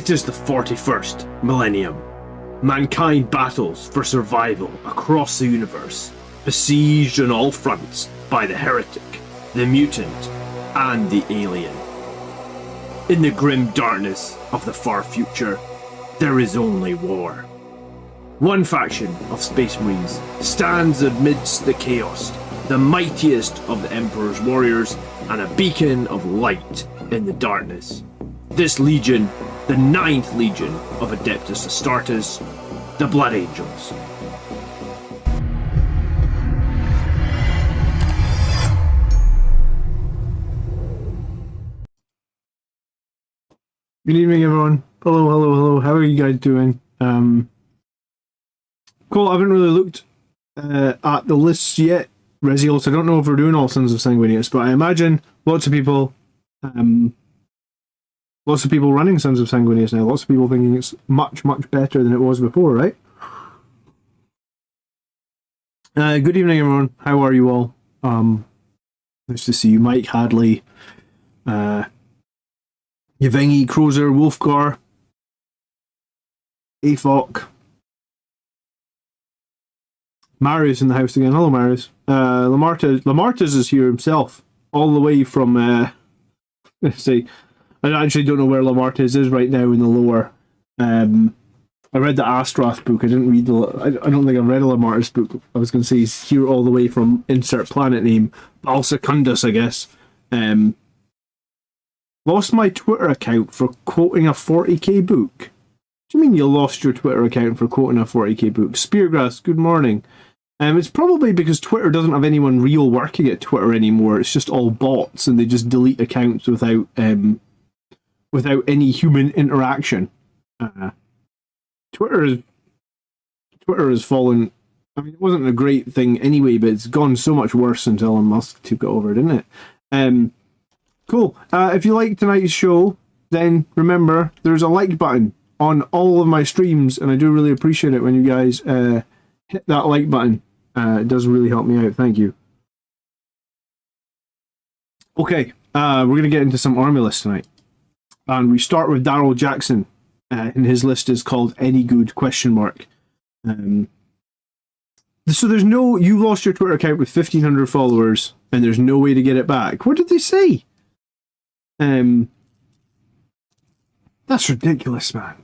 It is the 41st millennium. Mankind battles for survival across the universe, besieged on all fronts by the heretic, the mutant, and the alien. In the grim darkness of the far future, there is only war. One faction of Space Marines stands amidst the chaos, the mightiest of the Emperor's warriors, and a beacon of light in the darkness. This legion, the 9th Legion of Adeptus Astartes, the Blood Angels. Good evening, everyone. Hello. How are you guys doing? Cool. I haven't really looked at the lists yet, Rezios. I don't know if we're doing all Sons of Sanguinius, but I imagine lots of people running Sons of Sanguinius now. Lots of people thinking it's much better than it was before, right? Good evening, everyone. How are you all? Nice to see you, Mike Hadley, Yvengi, Crozer, Wolfgar, Afok, Marius in the house again. Hello, Marius. Lamartez is here himself, all the way from. Let's see. I actually don't know where Lamartez is right now in the lore. I read the Astrath book. I didn't read the. I don't think I've read a Lamartez book. I was going to say he's here all the way from insert planet name, Balsecundus, I guess. Lost my Twitter account for quoting a 40k book. What do you mean you lost your Twitter account for quoting a 40k book? Speargrass, good morning. It's probably because Twitter doesn't have anyone real working at Twitter anymore. It's just all bots, and they just delete accounts without any human interaction. Twitter has fallen. I mean, it wasn't a great thing anyway, but it's gone so much worse since Elon Musk took it over, didn't it? Cool. If you like tonight's show, then remember there's a like button on all of my streams, and I do really appreciate it when you guys hit that like button. It does really help me out. Thank you. Okay, we're going to get into some army lists tonight. And we start with Darryl Jackson, and his list is called Any Good ? So there's no, you lost your Twitter account with 1,500 followers, and there's no way to get it back. What did they say? That's ridiculous, man.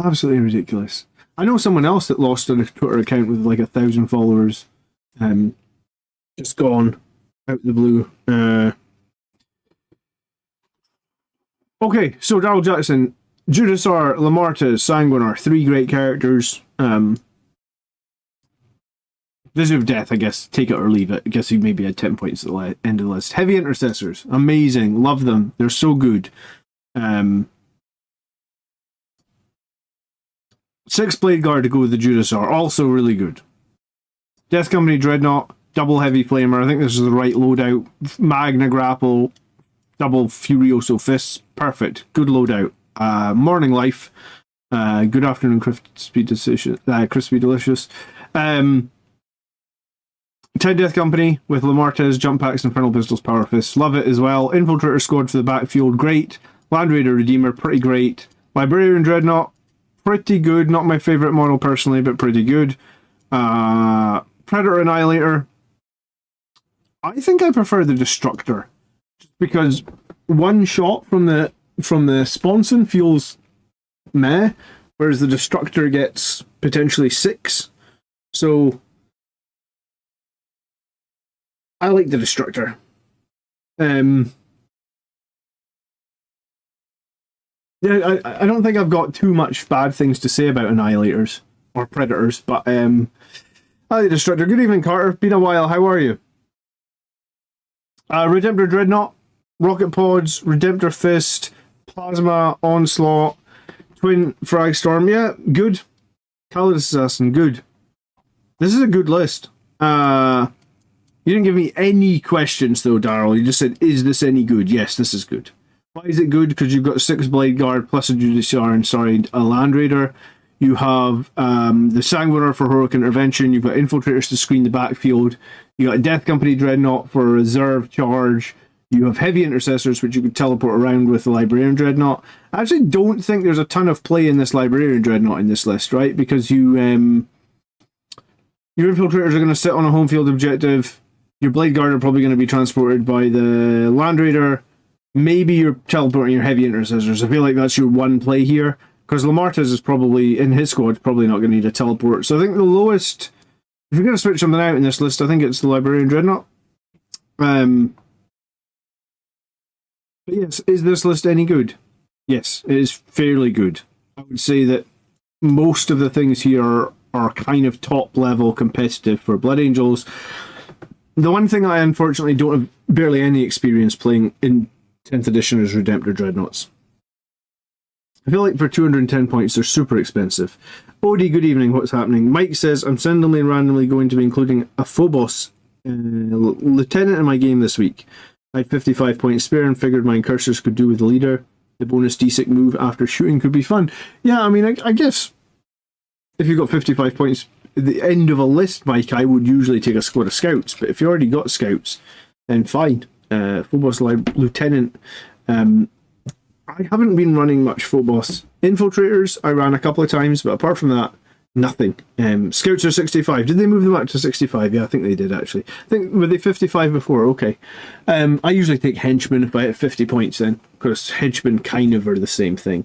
Absolutely ridiculous. I know someone else that lost a Twitter account with like 1,000 followers. Just gone out the blue. Okay, so Darryl Jackson, Judasar, Lamartez, Sanguinar, 3 great characters. Visit of Death, I guess, take it or leave it. I guess he maybe had 10 points at the end of the list. Heavy Intercessors, amazing, love them. They're so good. 6 Blade Guard to go with the Judasar, also really good. Death Company Dreadnought, double Heavy Flamer. I think this is the right loadout. Magna Grapple, double Furioso Fists, perfect. Good loadout. Morning Life, good afternoon, Crispy Delicious. 10 Death Company with Lamartez, Jump Packs, Infernal Pistols, Power Fists. Love it as well. Infiltrator Squad for the backfield, great. Land Raider Redeemer, pretty great. Librarian Dreadnought, pretty good. Not my favourite model personally, but pretty good. Predator Annihilator. I think I prefer the Destructor, just because one shot from the Sponson feels meh, whereas the Destructor gets potentially 6. So I like the Destructor. Yeah, I don't think I've got too much bad things to say about Annihilators or Predators, but I like Destructor. Good evening, Carter. Been a while. How are you? Redemptor Dreadnought, Rocket Pods, Redemptor Fist, Plasma, Onslaught, Twin Fragstorm. Yeah, good. Khalid Assassin, good. This is a good list. You didn't give me any questions though, Darryl. You just said, is this any good? Yes, this is good. Why is it good? Because you've got 6 Blade Guard plus a Judiciar and a Land Raider. You have the Sanguinar for heroic intervention. You've got infiltrators to screen the backfield. You got a Death Company Dreadnought for a reserve charge. You have heavy intercessors, which you could teleport around with the Librarian Dreadnought. I actually don't think there's a ton of play in this Librarian Dreadnought in this list, right? Because your infiltrators are going to sit on a home field objective. Your Blade Guard are probably going to be transported by the Land Raider. Maybe you're teleporting your heavy intercessors. I feel like that's your one play here. Because Lamartez is probably, in his squad, probably not going to need a teleport. So I think the lowest, if you're going to switch something out in this list, I think it's the Librarian Dreadnought. But yes, is this list any good? Yes, it is fairly good. I would say that most of the things here are kind of top level competitive for Blood Angels. The one thing I unfortunately don't have barely any experience playing in 10th edition is Redemptor Dreadnoughts. I feel like for 210 points they're super expensive. Odie, good evening, what's happening? Mike says, I'm suddenly randomly going to be including a Phobos lieutenant in my game this week. I had 55 points spare and figured my incursors could do with the leader. The bonus D6 move after shooting could be fun. Yeah, I mean, I guess if you've got 55 points at the end of a list, Mike, I would usually take a squad of scouts. But if you already got scouts, then fine. Phobos Lieutenant. I haven't been running much Phobos. Infiltrators, I ran a couple of times, but apart from that, nothing. Scouts are 65. Did they move them up to 65? Yeah, I think they did, actually. I think, were they 55 before? Okay. I usually take henchmen if I hit 50 points then, because henchmen kind of are the same thing.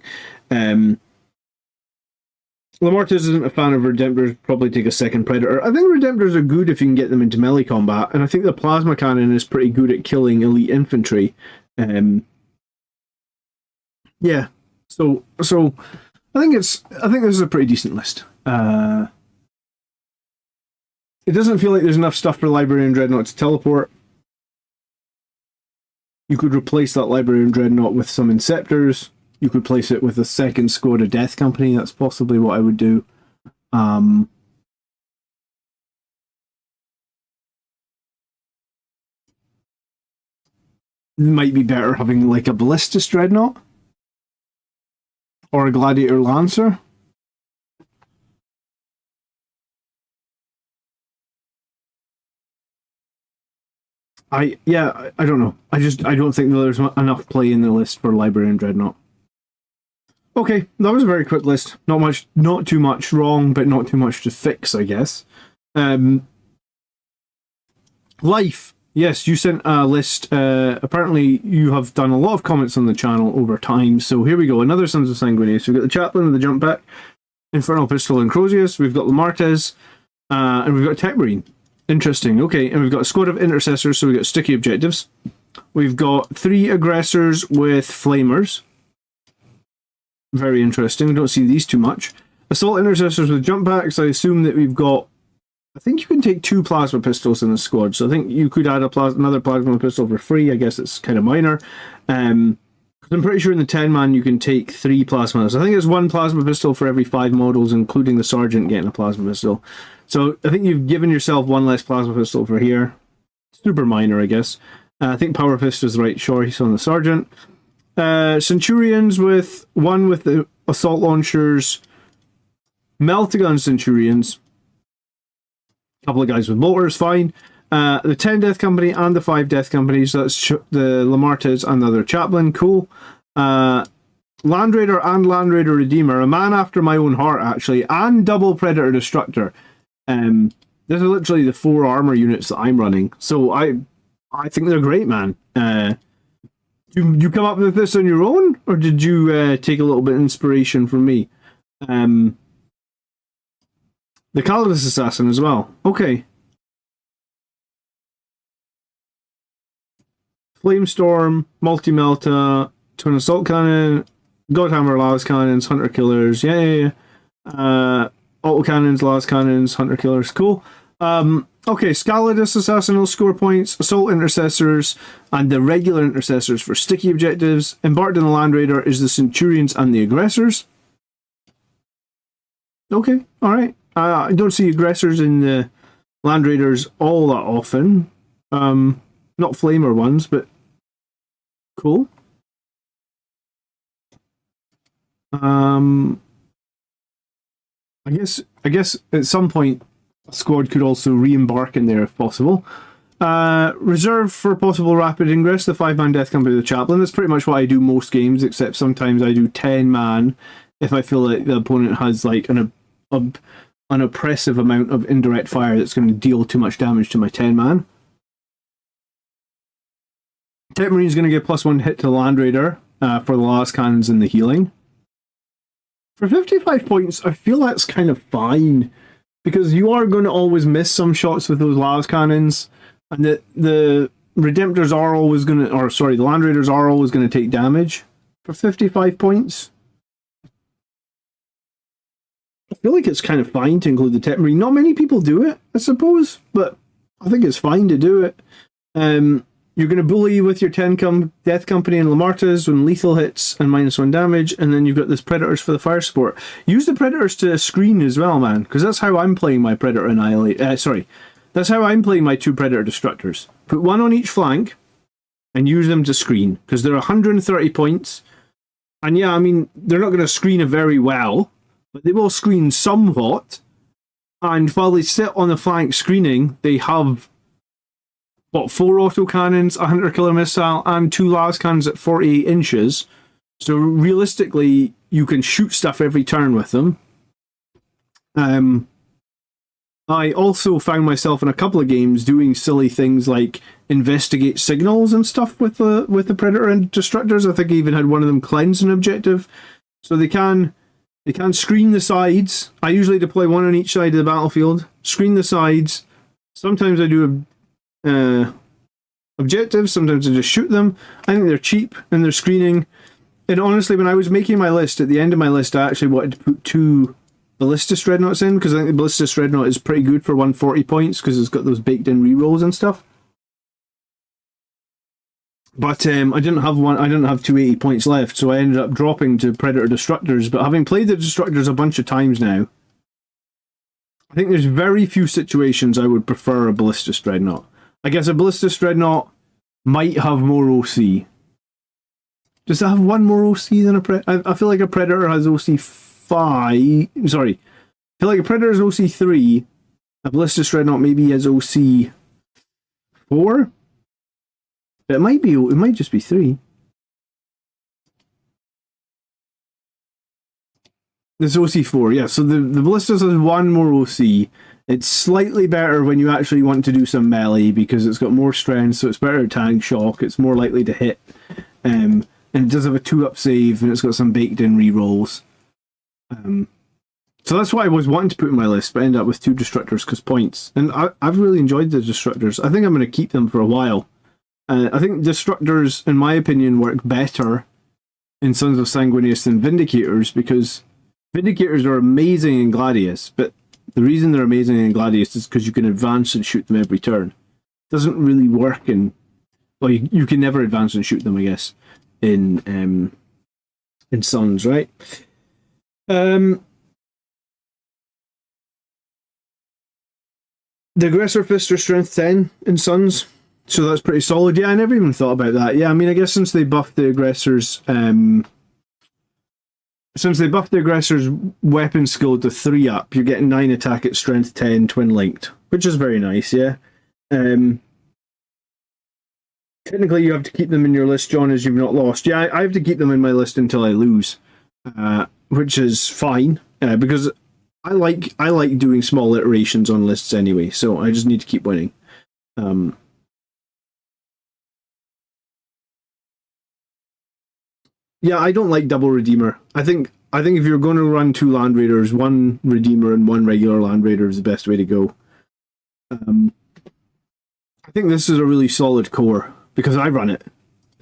Lamartez isn't a fan of Redemptors, probably take a second Predator. I think Redemptors are good if you can get them into melee combat, and I think the Plasma Cannon is pretty good at killing elite infantry. Yeah, so I think this is a pretty decent list. It doesn't feel like there's enough stuff for Librarian Dreadnought to teleport. You could replace that Librarian Dreadnought with some Inceptors. You could place it with a second squad of Death Company. That's possibly what I would do. Might be better having like a Ballistus Dreadnought. Or a Gladiator Lancer. I don't know. I don't think there's enough play in the list for Librarian Dreadnought. Okay, that was a very quick list. Not too much wrong, but not too much to fix, I guess. Life. Yes, you sent a list. Apparently, you have done a lot of comments on the channel over time. So here we go. Another Sons of Sanguinius. We've got the Chaplain with the Jump Back, Infernal Pistol and Crozius. We've got Lamartez, and we've got Tech Marine. Interesting. Okay, and we've got a squad of intercessors. So we've got sticky objectives. We've got 3 aggressors with flamers. Very interesting. We don't see these too much. Assault intercessors with jump packs. I assume that we've got. I think you can take 2 plasma pistols in the squad, so I think you could add another plasma pistol for free. I guess it's kind of minor. I'm pretty sure in the 10-man you can take 3 plasmas. I think it's 1 plasma pistol for every 5 models, including the sergeant getting a plasma pistol. So I think you've given yourself 1 less plasma pistol for here. Super minor, I guess. I think Power Fist is the right choice on the sergeant. Centurions with 1 with the assault launchers. Meltagun Centurions. Couple of guys with mortars, fine. The 10 Death Company and the 5 Death Companies, so that's the Lamartez and the other Chaplain, cool. Land Raider and Land Raider Redeemer, a man after my own heart, actually, and double Predator Destructor. This is literally the 4 armor units that I'm running, so I think they're great, man. You come up with this on your own, or did you take a little bit of inspiration from me? The Calidus Assassin as well. Okay. Flamestorm, Multi-Melta, Twin Assault Cannon, Godhammer Las Cannons, Hunter Killers. Yeah. Auto Cannons, Las Cannons, Hunter Killers. Cool. Okay, Scalidus Assassin will score points, Assault Intercessors, and the regular Intercessors for sticky objectives. Embarked in the Land Raider is the Centurions and the Aggressors. Okay, alright. I don't see aggressors in the Land Raiders all that often. Not flamer ones, but cool. I guess at some point a squad could also re-embark in there if possible. Reserve for possible rapid ingress, the 5-man Death Company, the Chaplain. That's pretty much what I do most games, except sometimes I do 10-man if I feel like the opponent has like an oppressive amount of indirect fire that's going to deal too much damage to my 10-man. Tech Marine is going to get +1 hit to the Land Raider for the last cannons and the healing. For 55 points, I feel that's kind of fine, because you are going to always miss some shots with those las cannons, and the Redemptors are always going to, or sorry, the Land Raiders are always going to take damage for 55 points. I feel like it's kind of fine to include the Tech Marine. Not many people do it, I suppose, but I think it's fine to do it. You're going to bully with your 10 Death Company and Lamartas when lethal hits and -1 damage, and then you've got this Predators for the fire support. Use the Predators to screen as well, man, because that's how I'm playing my Predator Annihilate. That's how I'm playing my 2 Predator Destructors. Put 1 on each flank and use them to screen, because they're 130 points. And yeah, I mean, they're not going to screen it very well, but they will screen somewhat. And while they sit on the flank screening, they have 4 autocannons, a 100 killer missile, and 2 las cannons at 48 inches. So realistically, you can shoot stuff every turn with them. I also found myself in a couple of games doing silly things like investigate signals and stuff with the Predator and Destructors. I think I even had one of them cleanse an objective. So they can screen the sides. I usually deploy 1 on each side of the battlefield. Screen the sides. Sometimes I do objectives, sometimes I just shoot them. I think they're cheap and they're screening. And honestly, when I was making my list, at the end of my list, I actually wanted to put 2 Ballistus Dreadnoughts in, because I think the Ballistus Dreadnought is pretty good for 140 points, because it's got those baked in rerolls and stuff. But I didn't have 280 points left, so I ended up dropping to Predator Destructors. But having played the Destructors a bunch of times now, I think there's very few situations I would prefer a Ballistus Dreadnought. I guess a Ballistus Dreadnought might have more OC. Does it have 1 more OC than a Predator? I feel like a Predator has OC 5. Sorry. I feel like a Predator has OC 3. A Ballistus Dreadnought maybe has OC 4. It might just be 3. This OC 4, yeah. So the Ballistus has 1 more OC. It's slightly better when you actually want to do some melee, because it's got more strength, so it's better at tank shock, it's more likely to hit. And it does have a 2-up save, and it's got some baked in rerolls. So that's what I was wanting to put in my list, but I ended up with 2 Destructors because points. And I've really enjoyed the Destructors. I think I'm going to keep them for a while. I think Destructors, in my opinion, work better in Sons of Sanguinius than Vindicators, because Vindicators are amazing in Gladius, but the reason they're amazing in Gladius is because you can advance and shoot them every turn. It doesn't really work in... Well, you can never advance and shoot them, I guess, in Sons, right? The Aggressor Fists are strength 10 in Sons, so that's pretty solid. Yeah, I never even thought about that. Yeah, I mean, I guess since they buffed the Aggressors... Since they buffed the Aggressor's weapon skill to 3-up, you're getting 9 attack at strength 10 twin-linked, which is very nice, yeah. Technically, you have to keep them in your list, John, as you've not lost. Yeah, I have to keep them in my list until I lose, which is fine, because I like doing small iterations on lists anyway, so I just need to keep winning. Yeah, I don't like double Redeemer. I think if you're going to run 2 Land Raiders, 1 Redeemer and 1 regular Land Raider is the best way to go. I think this is a really solid core, because I run it.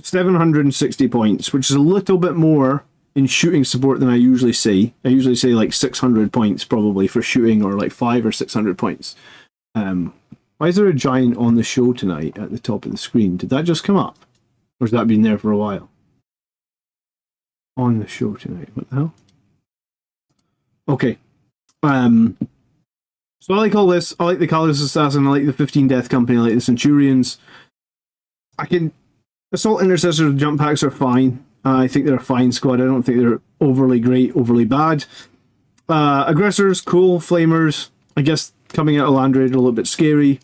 760 points, which is a little bit more in shooting support than I usually say. I usually say like 600 points probably for shooting, or like 500 or 600 points. Why is there a giant on the show tonight at the top of the screen? Did that just come up? Or has that been there for a while? On the show tonight. What the hell? Okay. So I like all this. I like the Callous Assassin. I like the 15 Death Company. I like the Centurions. Assault Intercessors jump packs are fine. I think they're a fine squad. I don't think they're overly great, overly bad. Aggressors, cool. Flamers, I guess coming out of Land Raider a little bit scary.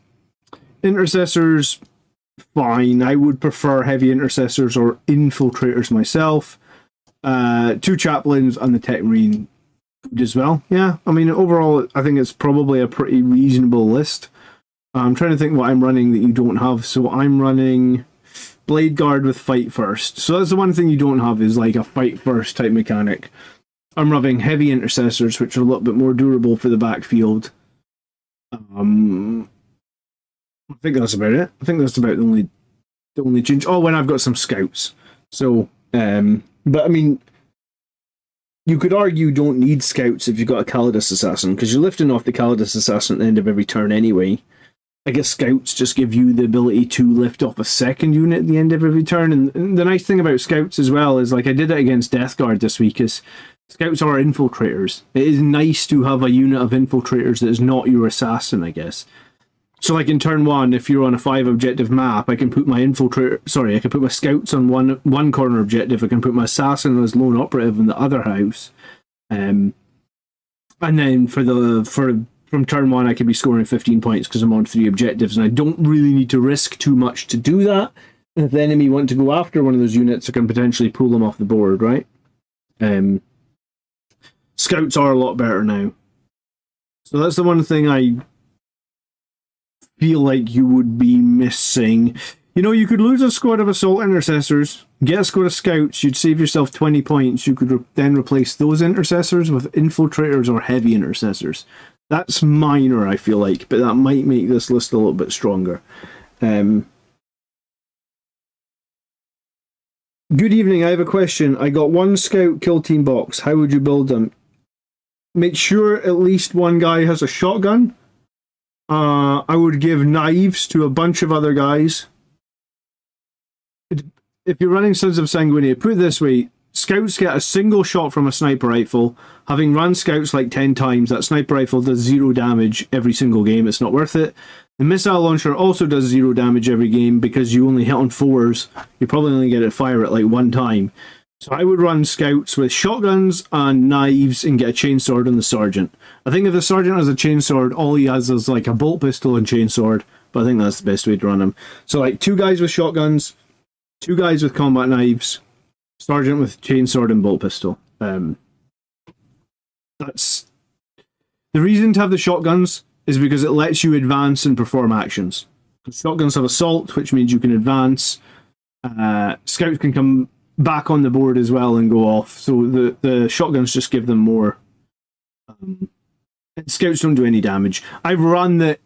Intercessors, fine. I would prefer heavy intercessors or infiltrators myself. 2 chaplains and the tech marine as well. Yeah, I mean, overall, I think it's probably a pretty reasonable list. I'm trying to think what I'm running that you don't have. So I'm running Blade Guard with Fight First. So that's the one thing you don't have, is like a Fight First type mechanic. I'm running heavy intercessors, which are a little bit more durable for the backfield. I think that's about it. I think that's about the only change. Oh, when I've got some scouts. So, but I mean, you could argue you don't need scouts if you've got a Calidus Assassin, because you're lifting off the Calidus Assassin at the end of every turn anyway. I guess scouts just give you the ability to lift off a second unit at the end of every turn. And the nice thing about scouts as well is, like, I did it against Death Guard this week, is scouts are infiltrators. It is nice to have a unit of infiltrators that is not your assassin, I guess. So, like, in turn 1, if you're on a 5 objective map, I can put my I can put my scouts on one corner objective. I can put my assassin as lone operative in the other house. And then from turn 1, I can be scoring 15 points because I'm on 3 objectives, and I don't really need to risk too much to do that. And if the enemy want to go after one of those units, I can potentially pull them off the board, right? Scouts are a lot better now. So that's the one thing I feel like you would be missing. You know, you could lose a squad of assault intercessors, get a squad of scouts, you'd save yourself 20 points. You could then replace those intercessors with infiltrators or heavy intercessors. That's minor, I feel like, but that might make this list a little bit stronger. Good evening, I have a question. I got 1 scout kill team box. How would you build them? Make sure at least one guy has a shotgun. I would give knives to a bunch of other guys. If you're running Sons of Sanguinia, put it this way. Scouts get a single shot from a sniper rifle. Having run scouts like 10 times, that sniper rifle does 0 damage every single game. It's not worth it. The missile launcher also does 0 damage every game because you only hit on 4s. You probably only get to fire it like 1 time. So I would run scouts with shotguns and knives and get a chainsword on the sergeant. I think if the sergeant has a chainsword, all he has is like a bolt pistol and chainsword. But I think that's the best way to run him. So like 2 guys with shotguns, 2 guys with combat knives, sergeant with chainsword and bolt pistol. That's the reason to have the shotguns, is because it lets you advance and perform actions. Shotguns have assault, which means you can advance. Scouts can come back on the board as well and go off. So the shotguns just give them more. And scouts don't do any damage. I've run the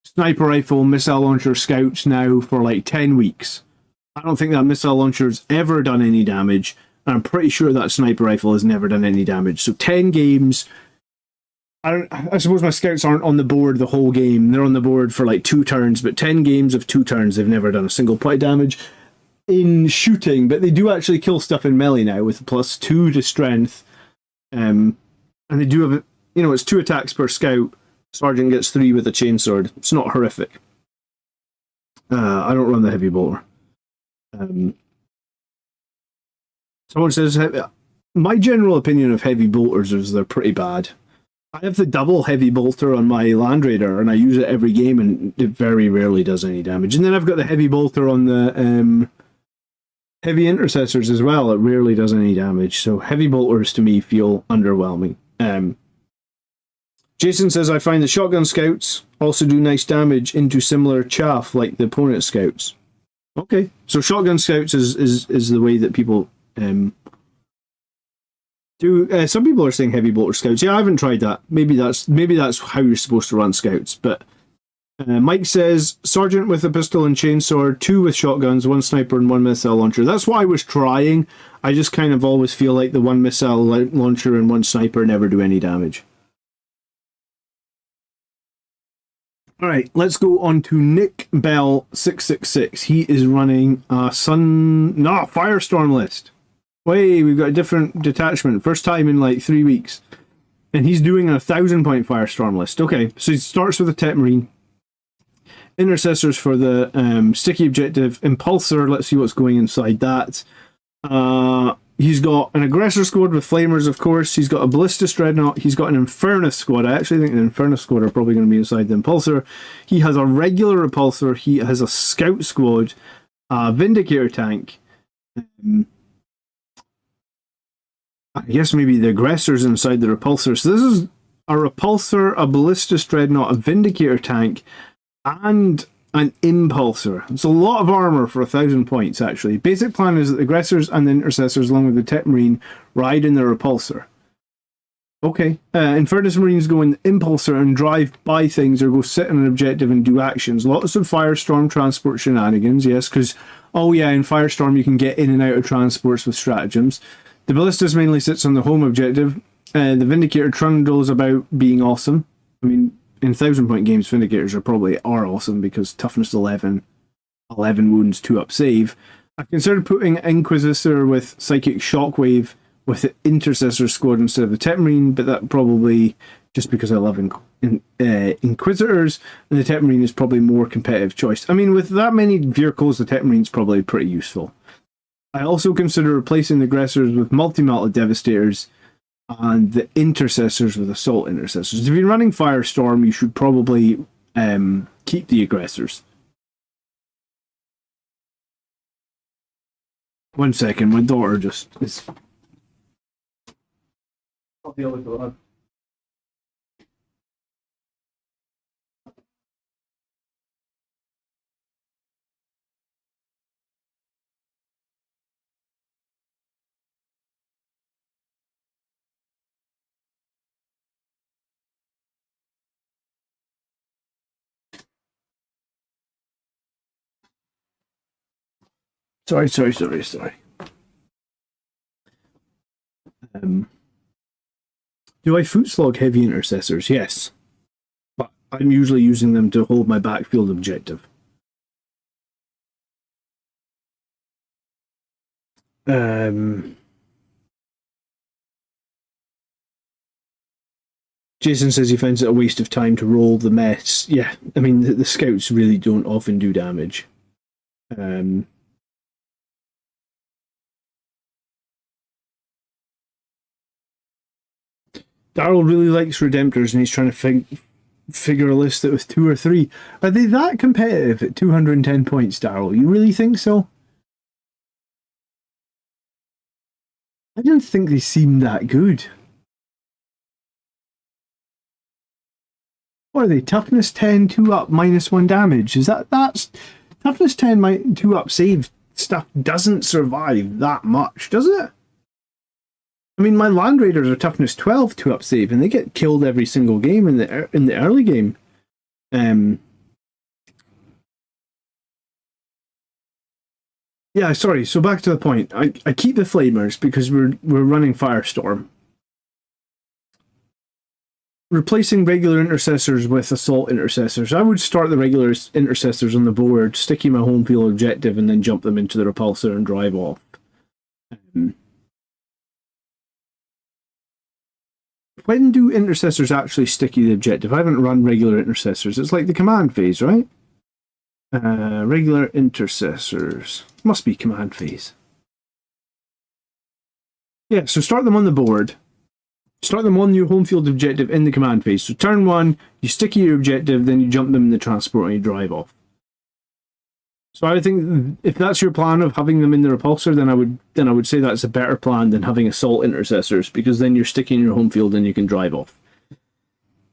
sniper rifle, missile launcher scouts now for like 10 weeks. I don't think that missile launcher's ever done any damage. And I'm pretty sure that sniper rifle has never done any damage. So 10 games. I suppose my scouts aren't on the board the whole game. They're on the board for like 2 turns, but 10 games of 2 turns, they've never done a single point of damage in shooting. But they do actually kill stuff in melee now with +2 to strength. And they do have, it's 2 attacks per scout. Sergeant gets 3 with a chainsword. It's not horrific. I don't run the heavy bolter. Someone says, my general opinion of heavy bolters is they're pretty bad. I have the double heavy bolter on my Land Raider, and I use it every game, and it very rarely does any damage. And then I've got the heavy bolter on the heavy intercessors as well. It rarely does any damage. So heavy bolters to me feel underwhelming. Jason says, I find the shotgun scouts also do nice damage into similar chaff like the opponent scouts. Okay, so shotgun scouts is the way that people do. Some people are saying heavy bolter scouts. Yeah, I haven't tried that. Maybe that's how you're supposed to run scouts. But Mike says sergeant with a pistol and chainsword, 2 with shotguns, 1 sniper and 1 missile launcher. That's what I was trying. I just kind of always feel like the 1 missile launcher and 1 sniper never do any damage. All right, let's go on to Nick Bell 666. He is running a Firestorm list. Wait, we've got a different detachment. First time in like 3 weeks. And he's doing a 1,000-point Firestorm list. Okay, so he starts with a Tech Marine. Intercessors for the sticky objective. Impulsor, let's see what's going inside that. He's got an Aggressor squad with Flamers, of course. He's got a Ballistus Dreadnought. He's got an Infernus squad. I actually think the Infernus squad are probably going to be inside the Impulsor. He has a regular Repulsor. He has a Scout squad, a Vindicator tank. I guess maybe the Aggressor's inside the Repulsor. So this is a Repulsor, a Ballistus Dreadnought, a Vindicator tank, and an Impulsor. It's a lot of armor for 1,000 points, actually. Basic plan is that the Aggressors and the Intercessors, along with the Tet Marine, ride in the Repulsor. Okay. Infernus Marines go in the Impulsor and drive by things or go sit on an objective and do actions. Lots of Firestorm transport shenanigans, yes, because, oh yeah, in Firestorm you can get in and out of transports with stratagems. The Ballistus mainly sits on the home objective. The Vindicator trundles about being awesome. I mean, in 1,000-point games, Vindicators are awesome because toughness 11, 11 wounds, 2-up save. I considered putting Inquisitor with Psychic Shockwave with the Intercessor squad instead of the Tet Marine, but that probably just because I love Inquisitors, and the Tet Marine is probably more competitive choice. I mean, with that many vehicles, the Tet Marine's probably pretty useful. I also consider replacing the Aggressors with Multi-Melted Devastators and the Intercessors with Assault Intercessors. If you're running Firestorm, you should probably keep the Aggressors. 1 second, my daughter just is... I'll deal with that. Sorry. Do I foot slog heavy intercessors? Yes. But I'm usually using them to hold my backfield objective. Jason says he finds it a waste of time to roll the mess. Yeah, I mean, the scouts really don't often do damage. Darryl really likes Redemptors and he's trying to figure a list that with 2 or 3. Are they that competitive at 210 points, Darryl? You really think so? I don't think they seem that good. What are they? Toughness 10, 2-up, -1 damage. Is that's... Toughness 10, 2-up save stuff doesn't survive that much, does it? I mean, my Land Raiders are toughness 12 2-up save, and they get killed every single game in the early game. Yeah, sorry. So back to the point. I keep the Flamers because we're running Firestorm. Replacing regular Intercessors with Assault Intercessors. I would start the regular Intercessors on the board, sticking my home field objective, and then jump them into the Repulsor and drive off. When do Intercessors actually sticky the objective? I haven't run regular Intercessors. It's like the command phase, right? Regular Intercessors. Must be command phase. Yeah, so start them on the board. Start them on your home field objective in the command phase. So turn 1, you sticky your objective, then you jump them in the transport and you drive off. So I think if that's your plan of having them in the Repulsor, then I would say that's a better plan than having Assault Intercessors, because then you're sticking your home field and you can drive off.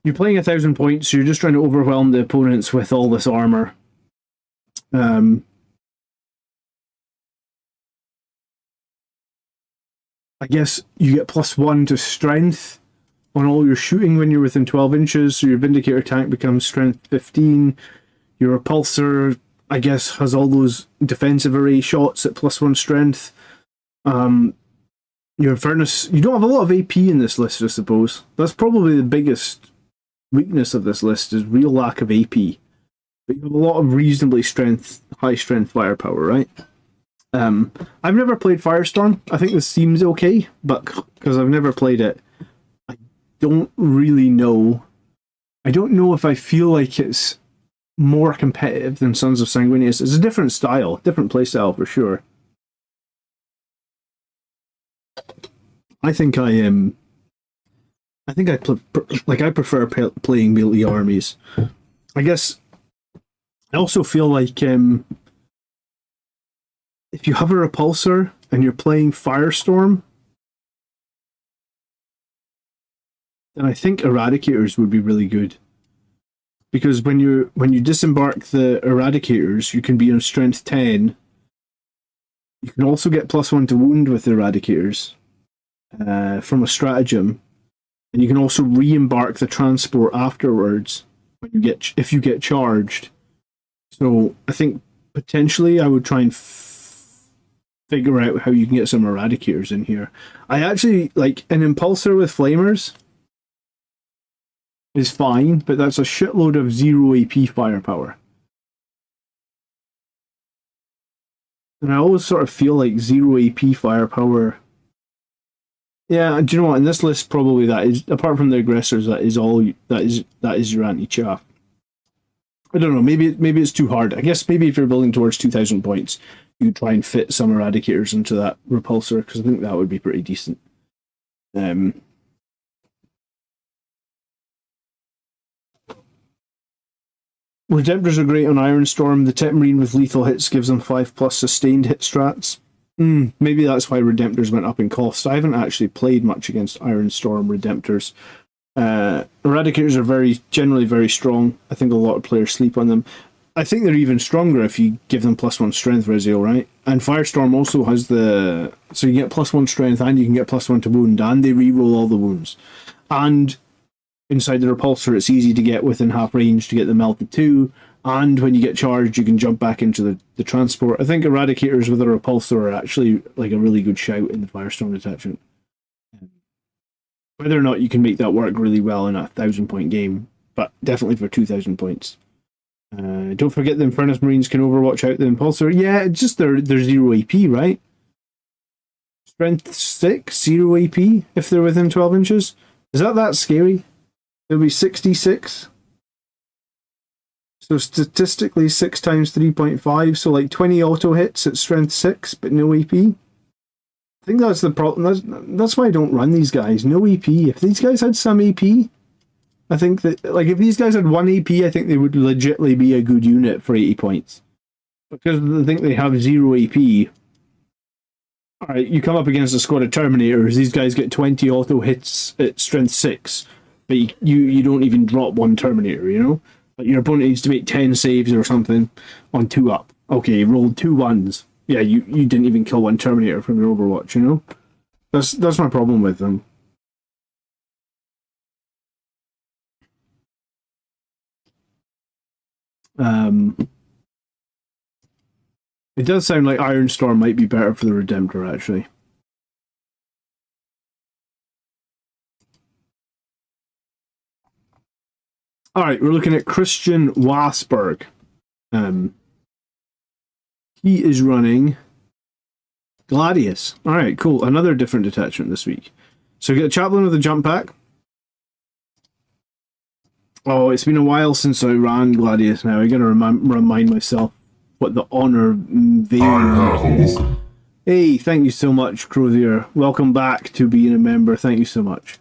You're playing 1,000 points, so you're just trying to overwhelm the opponents with all this armor. I guess you get +1 to strength on all your shooting when you're within 12 inches, so your Vindicator tank becomes strength 15. Your Repulsor, I guess, has all those defensive array shots at +1 strength. Your Infernus, you don't have a lot of AP in this list, I suppose. That's probably the biggest weakness of this list, is real lack of AP. But you have a lot of reasonably high strength firepower, right? I've never played Firestorm. I think this seems okay, but because I've never played it, I don't really know. I don't know if I feel like it's more competitive than Sons of Sanguinius. It's a different style, different playstyle for sure. I think I am. I think I I prefer playing melee armies. I guess I also feel like if you have a repulsor and you're playing Firestorm, then I think Eradicators would be really good. Because when you disembark the Eradicators, you can be on strength 10. You can also get +1 to wound with the Eradicators from a stratagem. And you can also re-embark the transport afterwards if you get charged. So I think potentially I would try and figure out how you can get some Eradicators in here. I actually like an Impulsor with Flamers is fine, but that's a shitload of 0 AP firepower. And I always sort of feel like 0 AP firepower. Yeah, do you know what? In this list, probably that is, apart from the aggressors, that is your anti-chaff. I don't know. Maybe it's too hard. I guess maybe if you're building towards 2,000 points, you could try and fit some Eradicators into that repulsor, because I think that would be pretty decent. Redemptors are great on Ironstorm. The Tetmarine with lethal hits gives them 5+ sustained hit strats. Maybe that's why Redemptors went up in cost. I haven't actually played much against Ironstorm Redemptors. Eradicators are generally very strong. I think a lot of players sleep on them. I think they're even stronger if you give them +1 strength resio, right? And Firestorm also has so you get +1 strength and you can get +1 to wound, and they reroll all the wounds. And inside the repulsor, it's easy to get within half range to get the melted 2, and when you get charged, you can jump back into the transport. I think Eradicators with a repulsor are actually like a really good shout in the Firestorm detachment. Whether or not you can make that work really well in a 1,000-point game, but definitely for 2,000 points. Don't forget the Infernus Marines can overwatch out the Impulsor. Yeah, it's just they're 0 AP, right? Strength 6, 0 AP if they're within 12 inches. Is that scary? It'll be 66. So statistically, 6 times 3.5, so like 20 auto hits at strength 6, but no AP. I think that's the problem. That's why I don't run these guys. No AP. If these guys had some AP, I think that, like, if these guys had 1 AP, I think they would legitimately be a good unit for 80 points. Because I think they have 0 AP. Alright, you come up against a squad of Terminators, these guys get 20 auto hits at strength 6, but you don't even drop 1 Terminator, you know? Like, your opponent needs to make 10 saves or something on 2 up. Okay, you rolled 2 1s. Yeah, you didn't even kill 1 Terminator from your Overwatch, you know? That's my problem with them. It does sound like Ironstorm might be better for the Redemptor, actually. Alright, we're looking at Christian Wasberg. He is running Gladius. Alright, cool. Another different detachment this week. So we get a Chaplain with a jump pack. Oh, it's been a while since I ran Gladius now. I gotta remind myself what the honor veil is. Hey, thank you so much, Crozier. Welcome back to being a member. Thank you so much.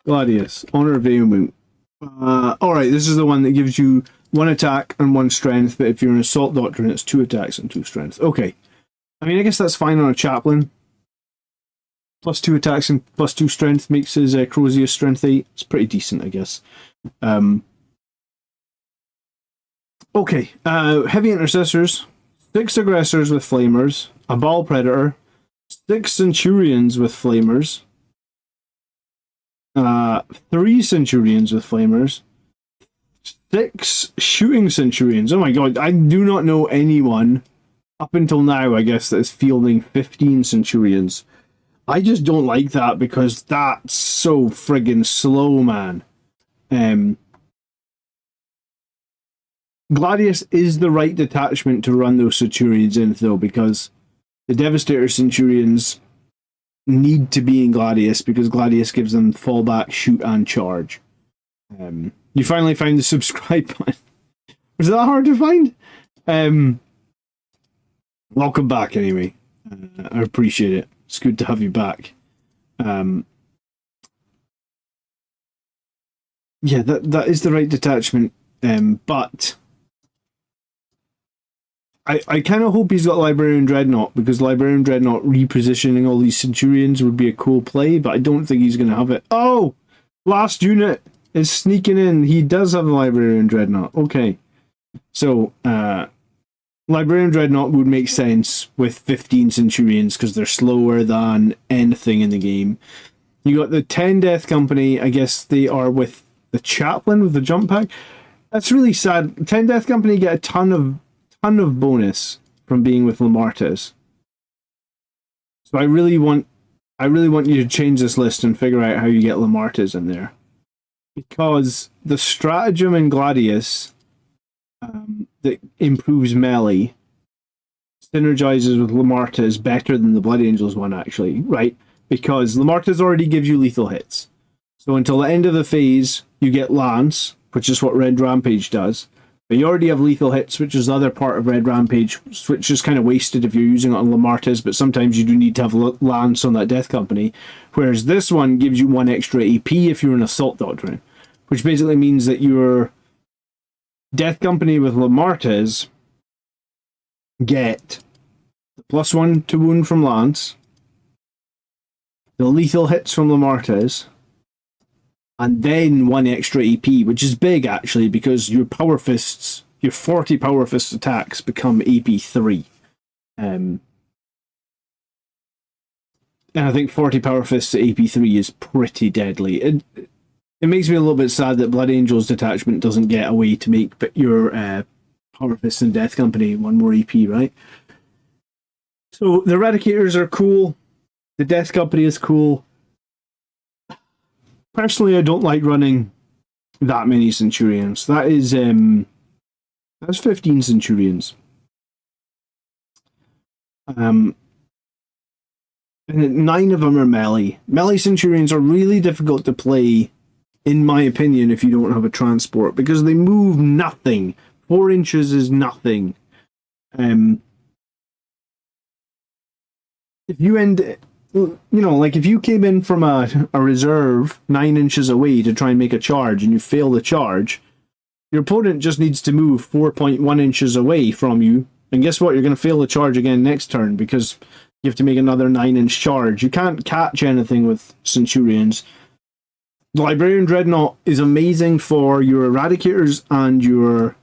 Gladius, honor vehement. Alright, this is the one that gives you 1 attack and 1 strength, but if you're an assault doctrine, it's 2 attacks and 2 strength. Okay. I mean, I guess that's fine on a chaplain. +2 attacks and +2 strength makes his Crozier strength 8. It's pretty decent, I guess. Okay, heavy intercessors, 6 aggressors with flamers, a ball predator, 6 centurions with flamers, 3 centurions with flamers, 6 shooting centurions. Oh my god, I do not know anyone up until now, I guess, that is fielding 15 centurions. I just don't like that because that's so friggin' slow, man. Gladius is the right detachment to run those centurions in, though, because the Devastator centurions need to be in Gladius because Gladius gives them fallback, shoot, and charge. You finally found the subscribe button. Was that hard to find? welcome back anyway. I appreciate it. It's good to have you back. Yeah, that is the right detachment, but I kind of hope he's got Librarian Dreadnought, because Librarian Dreadnought repositioning all these Centurions would be a cool play, but I don't think he's going to have it. Oh! Last unit is sneaking in. He does have a Librarian Dreadnought. Okay. So, Librarian Dreadnought would make sense with 15 Centurions, because they're slower than anything in the game. You got the 10 Death Company. I guess they are with the Chaplain with the jump pack. That's really sad. 10 Death Company get a ton of bonus from being with Lamartes. So I really want you to change this list and figure out how you get Lamartes in there. Because the stratagem in Gladius that improves melee synergizes with Lamartes better than the Blood Angels one, actually, right? Because Lamartes already gives you lethal hits. So until the end of the phase, you get Lance, which is what Red Rampage does. But you already have lethal hits, which is the other part of Red Rampage, which is kind of wasted if you're using it on Lamartes, but sometimes you do need to have Lance on that Death Company. Whereas this one gives you 1 extra AP if you're an Assault Doctrine, which basically means that your Death Company with Lamartes get the +1 to wound from Lance, the lethal hits from Lamartes, and then 1 extra AP, which is big actually, because your Power Fists, your 40 Power Fist attacks become AP 3. And I think 40 Power Fists to AP 3 is pretty deadly. It makes me a little bit sad that Blood Angel's detachment doesn't get a way to make your Power Fists and Death Company 1 more AP, right? So the Eradicators are cool. The Death Company is cool. Personally, I don't like running that many Centurions. That's 15 Centurions. And 9 of them are melee. Melee Centurions are really difficult to play, in my opinion, if you don't have a transport, because they move nothing. 4 inches is nothing. If you end... like if you came in from a reserve 9 inches away to try and make a charge and you fail the charge, your opponent just needs to move 4.1 inches away from you, and guess what? You're going to fail the charge again next turn because you have to make another 9-inch charge. You can't catch anything with Centurions. The Librarian Dreadnought is amazing for your Eradicators and your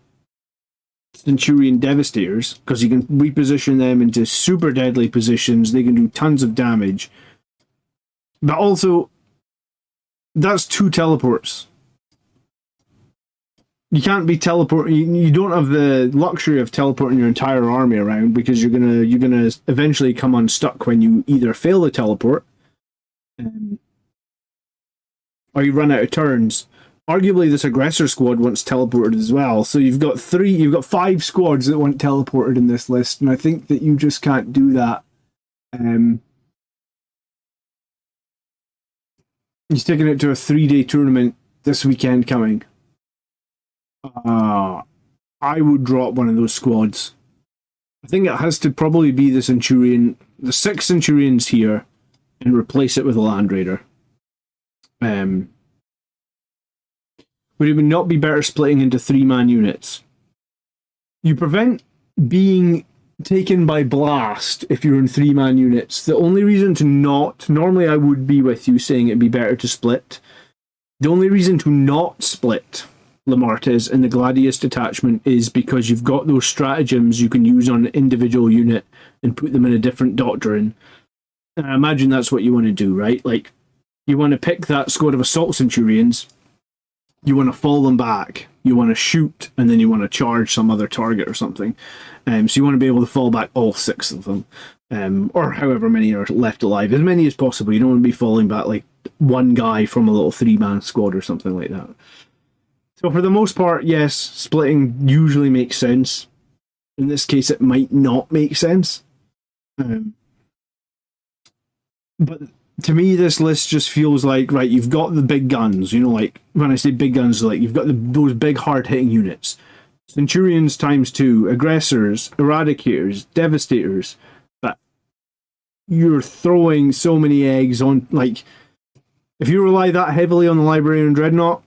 Centurion Devastators, because you can reposition them into super deadly positions. They can do tons of damage. But also, that's 2 teleports. You can't be teleporting. You don't have the luxury of teleporting your entire army around, because you're gonna eventually come unstuck when you either fail the teleport, or you run out of turns. Arguably, this aggressor squad wants teleported as well. So you've got 5 squads that want teleported in this list, and I think that you just can't do that. He's taking it to a 3-day tournament this weekend coming. I would drop one of those squads. I think it has to probably be the Centurion, the 6 Centurions here, and replace it with a Land Raider. Would it not be better splitting into 3-man units? You prevent being taken by blast if you're in 3-man units. The only reason to not... Normally I would be with you saying it'd be better to split. The only reason to not split Lamartes in the Gladius detachment is because you've got those stratagems you can use on an individual unit and put them in a different doctrine. And I imagine that's what you want to do, right? Like, you want to pick that squad of Assault Centurions, you want to fall them back, you want to shoot, and then you want to charge some other target or something. So you want to be able to fall back all 6 of them, or however many are left alive, as many as possible. You don't want to be falling back like one guy from a little 3-man squad or something like that. So for the most part, yes, splitting usually makes sense. In this case, it might not make sense. But to me, this list just feels like, right, you've got the big guns, like, when I say big guns, like, you've got those big hard-hitting units. Centurions times 2, aggressors, eradicators, devastators. But you're throwing so many eggs on, like, if you rely that heavily on the Librarian Dreadnought,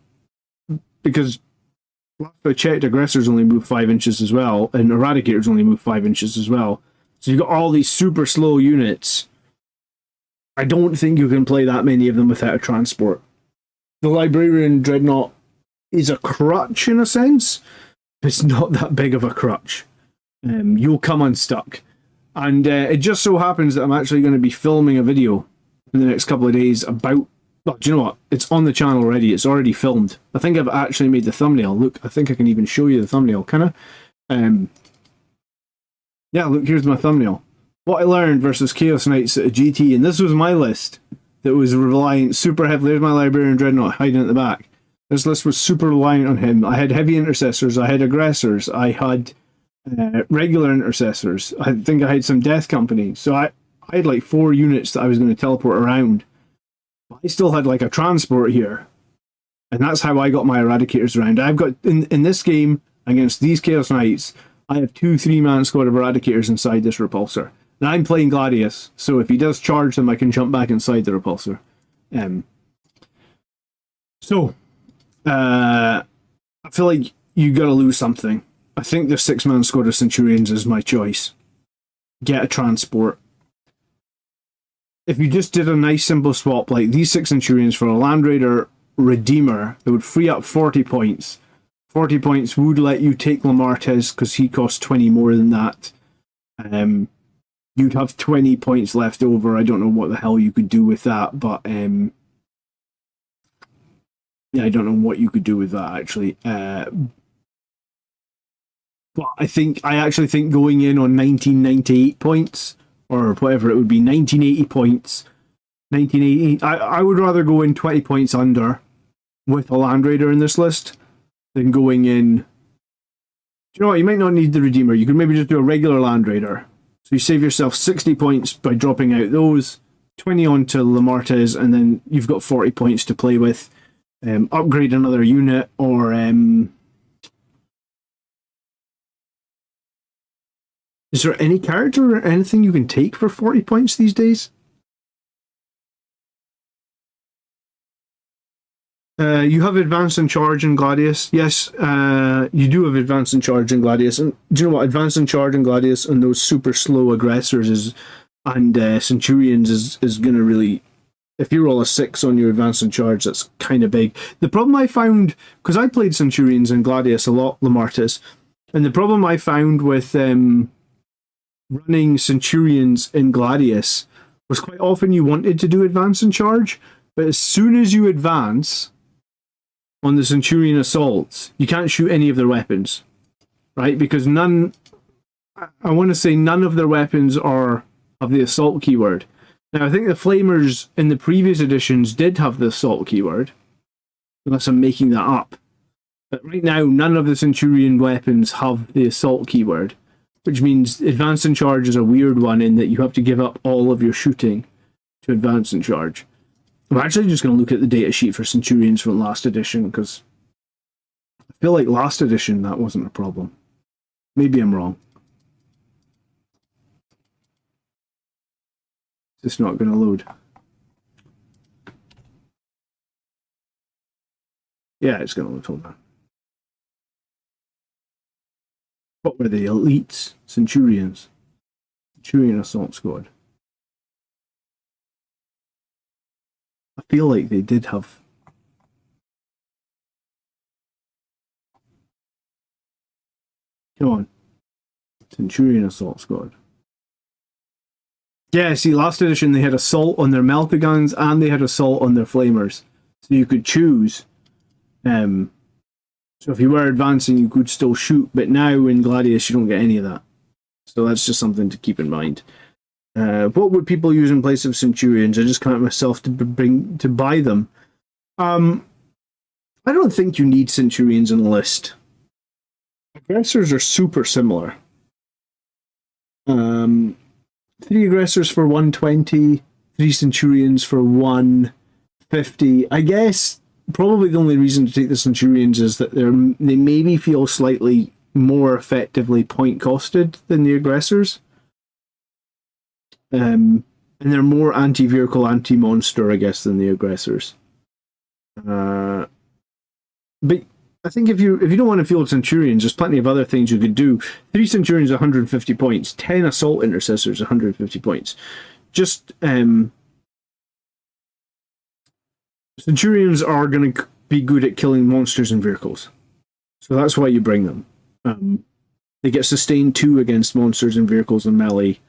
because last I checked, aggressors only move 5 inches as well, and eradicators only move 5 inches as well. So you've got all these super slow units. I don't think you can play that many of them without a transport. The Librarian Dreadnought is a crutch in a sense. It's not that big of a crutch. You'll come unstuck. And it just so happens that I'm actually going to be filming a video in the next couple of days about... Well, do you know what? It's on the channel already. It's already filmed. I think I've actually made the thumbnail. Look, I think I can even show you the thumbnail. Can I? Yeah, look, here's my thumbnail. What I learned versus Chaos Knights at a GT. And this was my list that was relying super heavily. There's my Librarian Dreadnought hiding at the back. This list was super reliant on him. I had heavy intercessors, I had aggressors, I had regular intercessors. I think I had some death company. So I had like 4 units that I was going to teleport around. I still had like a transport here. And that's how I got my eradicators around. I've got, in this game, against these Chaos Knights, I have 2 3-man squad of eradicators inside this repulsor. Now I'm playing Gladius, so if he does charge them, I can jump back inside the repulsor. I feel like you gotta lose something. I think the 6-man squad of Centurions is my choice. Get a transport. If you just did a nice simple swap, like these 6 Centurions for a Land Raider Redeemer, it would free up 40 points. 40 points would let you take Lamartez, because he costs 20 more than that. You'd have 20 points left over. I don't know what the hell you could do with that, but... yeah, I don't know what you could do with that, actually. But I actually think going in on 1998 points, or whatever it would be, 1980 points, 1980, I would rather go in 20 points under with a Land Raider in this list than going in... Do you know what? You might not need the Redeemer. You could maybe just do a regular Land Raider. So you save yourself 60 points by dropping out those, 20 onto Lamartez, and then you've got 40 points to play with. Upgrade another unit, or is there any character or anything you can take for 40 points these days? You have Advance and Charge in Gladius. Yes, you do have Advance and Charge in Gladius. And do you know what? Advance and Charge in Gladius and those super slow aggressors and Centurions is going to really... If you roll a 6 on your Advance and Charge, that's kind of big. The problem I found... Because I played Centurions in Gladius a lot, Lamartis. And the problem I found with running Centurions in Gladius was quite often you wanted to do Advance and Charge, but as soon as you advance on the Centurion assaults, you can't shoot any of their weapons, right? Because none... I want to say none of their weapons are of the assault keyword. Now, I think the Flamers in the previous editions did have the assault keyword, unless I'm making that up. But right now, none of the Centurion weapons have the assault keyword, which means Advance and Charge is a weird one in that you have to give up all of your shooting to Advance and Charge. I'm actually just going to look at the data sheet for Centurions from last edition, because I feel like last edition that wasn't a problem. Maybe I'm wrong. It's just not going to load. Yeah, it's going to load. Hold on. What were the elites? Centurions. Centurion Assault Squad. I feel like they did have... Come on. Centurion Assault Squad. Yeah, see, last edition they had assault on their melta guns and they had assault on their flamers. So you could choose. So if you were advancing, you could still shoot, but now in Gladius you don't get any of that. So that's just something to keep in mind. What would people use in place of Centurions? I just can't myself to buy them. I don't think you need Centurions in a list. Aggressors are super similar. 3 aggressors for 120, 3 Centurions for 150. I guess probably the only reason to take the Centurions is that they maybe feel slightly more effectively point costed than the aggressors. And they're more anti-vehicle, anti-monster, I guess, than the aggressors. But I think if you don't want to field Centurions, there's plenty of other things you could do. 3 Centurions, 150 points. 10 Assault Intercessors, 150 points. Just Centurions are going to be good at killing monsters and vehicles, so that's why you bring them. They get sustained 2 against monsters and vehicles and melee.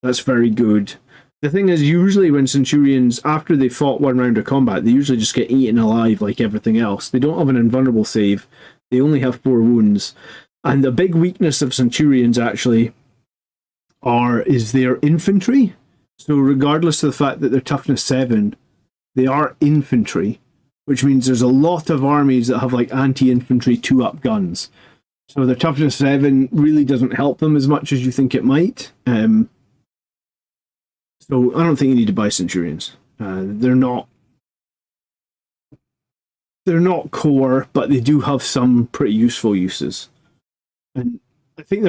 That's very good. The thing is, usually when Centurions, after they fought 1 round of combat, they usually just get eaten alive like everything else. They don't have an invulnerable save. They only have 4 wounds. And the big weakness of Centurions, actually, is their infantry. So regardless of the fact that they're toughness 7, they are infantry, which means there's a lot of armies that have like anti-infantry 2-up guns. So their toughness 7 really doesn't help them as much as you think it might. So I don't think you need to buy Centurions. They're not core, but they do have some pretty useful uses. And I think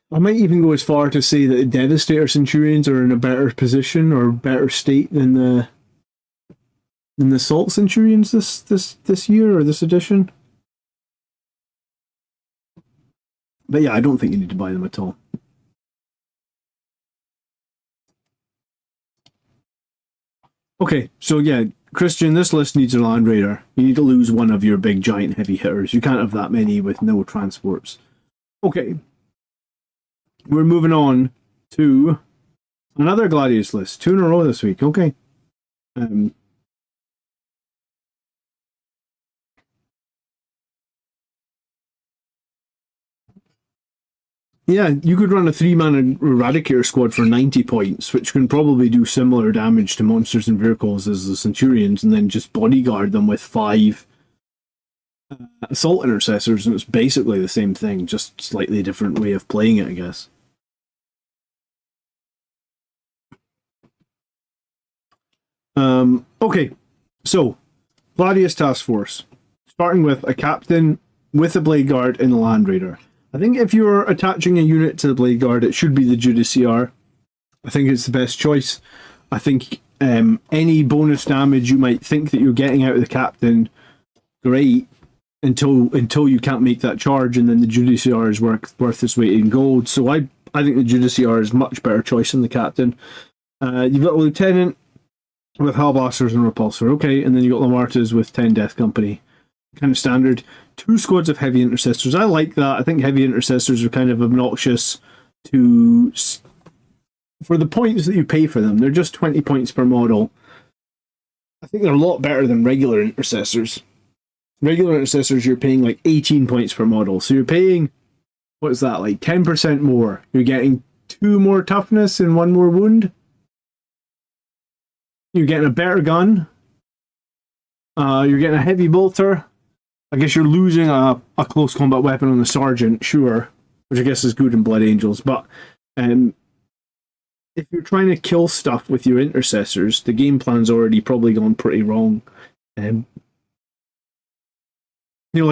I might even go as far to say that the Devastator Centurions are in a better position or better state than the Assault Centurions this year or this edition. But yeah, I don't think you need to buy them at all. Okay, so yeah, Christian, this list needs a Land Raider. You need to lose one of your big giant heavy hitters. You can't have that many with no transports. Okay. We're moving on to another Gladius list. 2 in a row this week. Okay. Yeah, you could run a 3-man Eradicator squad for 90 points, which can probably do similar damage to monsters and vehicles as the Centurions, and then just bodyguard them with 5 Assault Intercessors, and it's basically the same thing, just slightly different way of playing it, I guess. Okay, so Gladius Task Force, starting with a captain with a Blade Guard and a Land Raider. I think if you're attaching a unit to the Blade Guard, it should be the Judiciar. I think it's the best choice. I think any bonus damage you might think that you're getting out of the captain, great, until you can't make that charge, and then the Judiciar is worth its weight in gold. So I think the Judiciar is much better choice than the captain. You've got a lieutenant with Hellblasters and Repulsor, okay, and then you got Lamartas with 10 Death Company. Kind of standard. 2 squads of Heavy Intercessors. I like that. I think Heavy Intercessors are kind of obnoxious for the points that you pay for them. They're just 20 points per model. I think they're a lot better than regular Intercessors. Regular Intercessors, you're paying like 18 points per model. So you're paying, what's that, like 10% more. You're getting 2 more toughness and 1 more wound. You're getting a better gun. You're getting a heavy bolter. I guess you're losing a close combat weapon on the Sergeant, sure, which I guess is good in Blood Angels, but if you're trying to kill stuff with your Intercessors, the game plan's already probably gone pretty wrong. Like